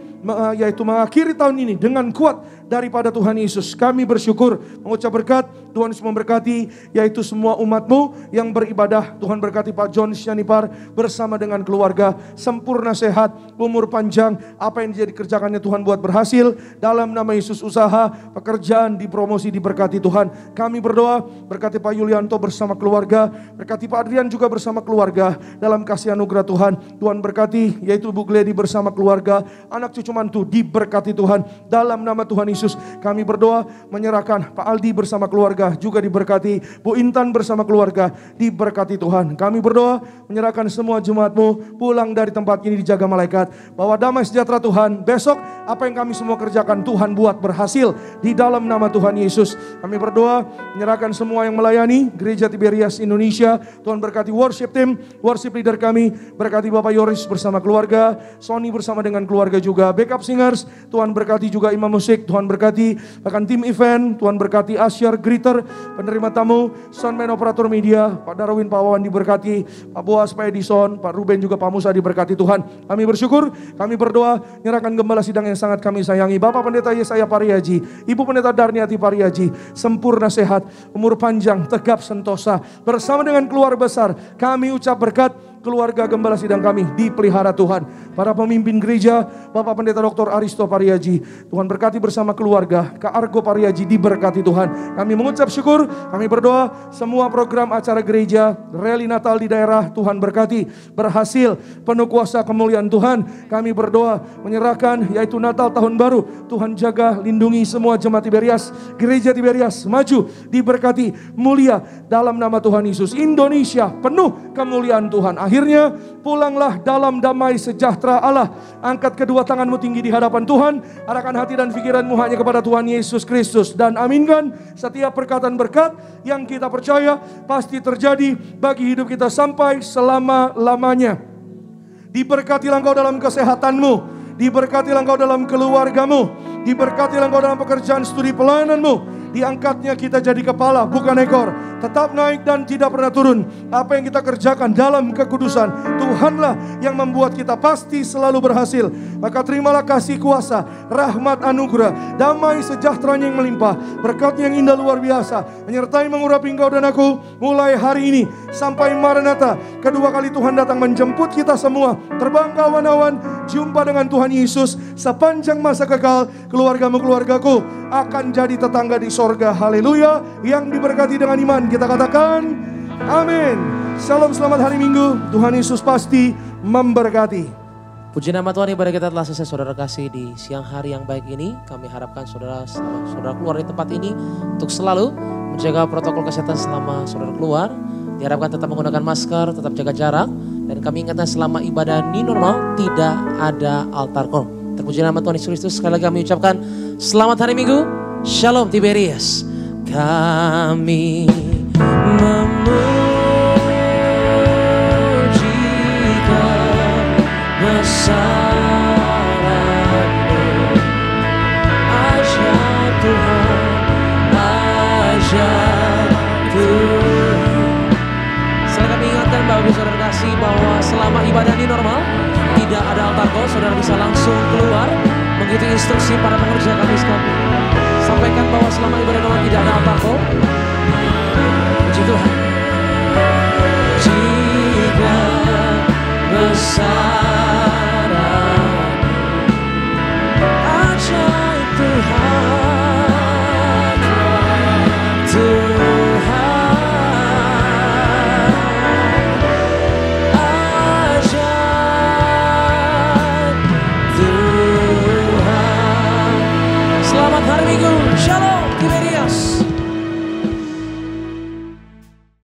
Speaker 6: yaitu mengakhiri tahun ini dengan kuat daripada Tuhan Yesus. Kami bersyukur, mengucap berkat. Tuhan Yesus memberkati, yaitu semua umat-Mu yang beribadah. Tuhan berkati Pak John Syanipar bersama dengan keluarga, sempurna sehat, umur panjang. Apa yang dikerjakannya Tuhan buat berhasil. Dalam nama Yesus, usaha, pekerjaan dipromosi, diberkati Tuhan. Kami berdoa, berkati Pak Yulianto bersama keluarga, berkati Pak Adrian juga bersama keluarga, dalam kasih anugerah Tuhan. Tuhan berkati, yaitu Bu Gledi bersama keluarga, anak cucu mantu diberkati Tuhan. Dalam nama Tuhan Yesus, kami berdoa, menyerahkan Pak Aldi bersama keluarga juga diberkati, Bu Intan bersama keluarga diberkati Tuhan. Kami berdoa, menyerahkan semua jemaat-Mu pulang dari tempat ini dijaga malaikat, bawa damai sejahtera Tuhan. Besok apa yang kami semua kerjakan Tuhan buat berhasil di dalam nama Tuhan Yesus. Kami berdoa, menyerahkan semua yang melayani Gereja Tiberias Indonesia. Tuhan berkati worship team, worship leader kami, berkati Bapak Yoris bersama keluarga, Sony bersama dengan keluarga juga, backup singers. Tuhan berkati juga imam musik, Tuhan berkati bahkan tim event. Tuhan berkati Asyar, greeter, penerima tamu, soundman, operator media, Pak Darwin, Pak Wawan diberkati, Pak Boas, Pak Edison, Pak Ruben juga Pak Musa diberkati Tuhan. Kami bersyukur, kami berdoa, menyerahkan Gembala Sidang yang sangat kami sayangi, Bapak Pendeta Yesaya Pariaji, Ibu Pendeta Darniati Pariaji, sempurna sehat, umur panjang, tegap sentosa, bersama dengan keluarga besar. Kami ucap berkat, keluarga Gembala Sidang kami dipelihara Tuhan. Para pemimpin gereja, Bapak Pendeta Dr. Aristo Pariaji, Tuhan berkati bersama keluarga. Kak Argo Pariaji diberkati Tuhan. Kami mengucap syukur, kami berdoa semua program acara gereja, rally Natal di daerah, Tuhan berkati, berhasil, penuh kuasa kemuliaan Tuhan. Kami berdoa, menyerahkan yaitu Natal tahun baru, Tuhan jaga, lindungi semua jemaat Tiberias, gereja Tiberias maju, diberkati, mulia dalam nama Tuhan Yesus. Indonesia penuh kemuliaan Tuhan. Akhirnya pulanglah dalam damai sejahtera Allah. Angkat kedua tanganmu tinggi di hadapan Tuhan. Arahkan hati dan pikiranmu hanya kepada Tuhan Yesus Kristus. Dan aminkan setiap perkataan berkat yang kita percaya pasti terjadi bagi hidup kita sampai selama-lamanya. Diberkatilah engkau dalam kesehatanmu, diberkatilah engkau dalam keluargamu, diberkatilah engkau dalam pekerjaan studi pelayananmu. Diangkatnya kita jadi kepala bukan ekor, tetap naik dan tidak pernah turun. Apa yang kita kerjakan dalam kekudusan, Tuhanlah yang membuat kita pasti selalu berhasil. Maka terimalah kasih kuasa, rahmat, anugerah, damai sejahteranya yang melimpah, berkatnya yang indah luar biasa, menyertai mengurapi engkau dan aku mulai hari ini sampai Maranatha. Kedua kali Tuhan datang menjemput kita semua, terbang ke awan-awan, jumpa dengan Tuhan Yesus sepanjang masa kekal. Keluargamu, keluargaku akan jadi tetangga di sorga. Haleluya. Yang diberkati dengan iman kita katakan amin. Salam, selamat hari Minggu. Tuhan Yesus pasti memberkati.
Speaker 4: Puji nama Tuhan, ibadah kita telah selesai saudara kasih di siang hari yang baik ini. Kami harapkan saudara keluar dari tempat ini untuk selalu menjaga protokol kesehatan selama saudara keluar. Diharapkan tetap menggunakan masker, tetap jaga jarak. Dan kami ingatkan selama ibadah new normal tidak ada altar call. Terpuji nama Tuhan Yesus Kristus. Sekali lagi kami ucapkan selamat hari Minggu. Shalom Tiberias. Kami memujikan besaran-Mu. Ajar Tuhan, ajar Tuhan. Setelah kami ingatkan Bapak Ibu Saudara kasih bahwa selama ibadah ini normal tidak ada altar call, saudara bisa langsung keluar mengikuti instruksi para pengerja kami sekalian. Sampaikan bahwa selama ibadah normal tidak ada altar call. Puji Tuhan. Jika besar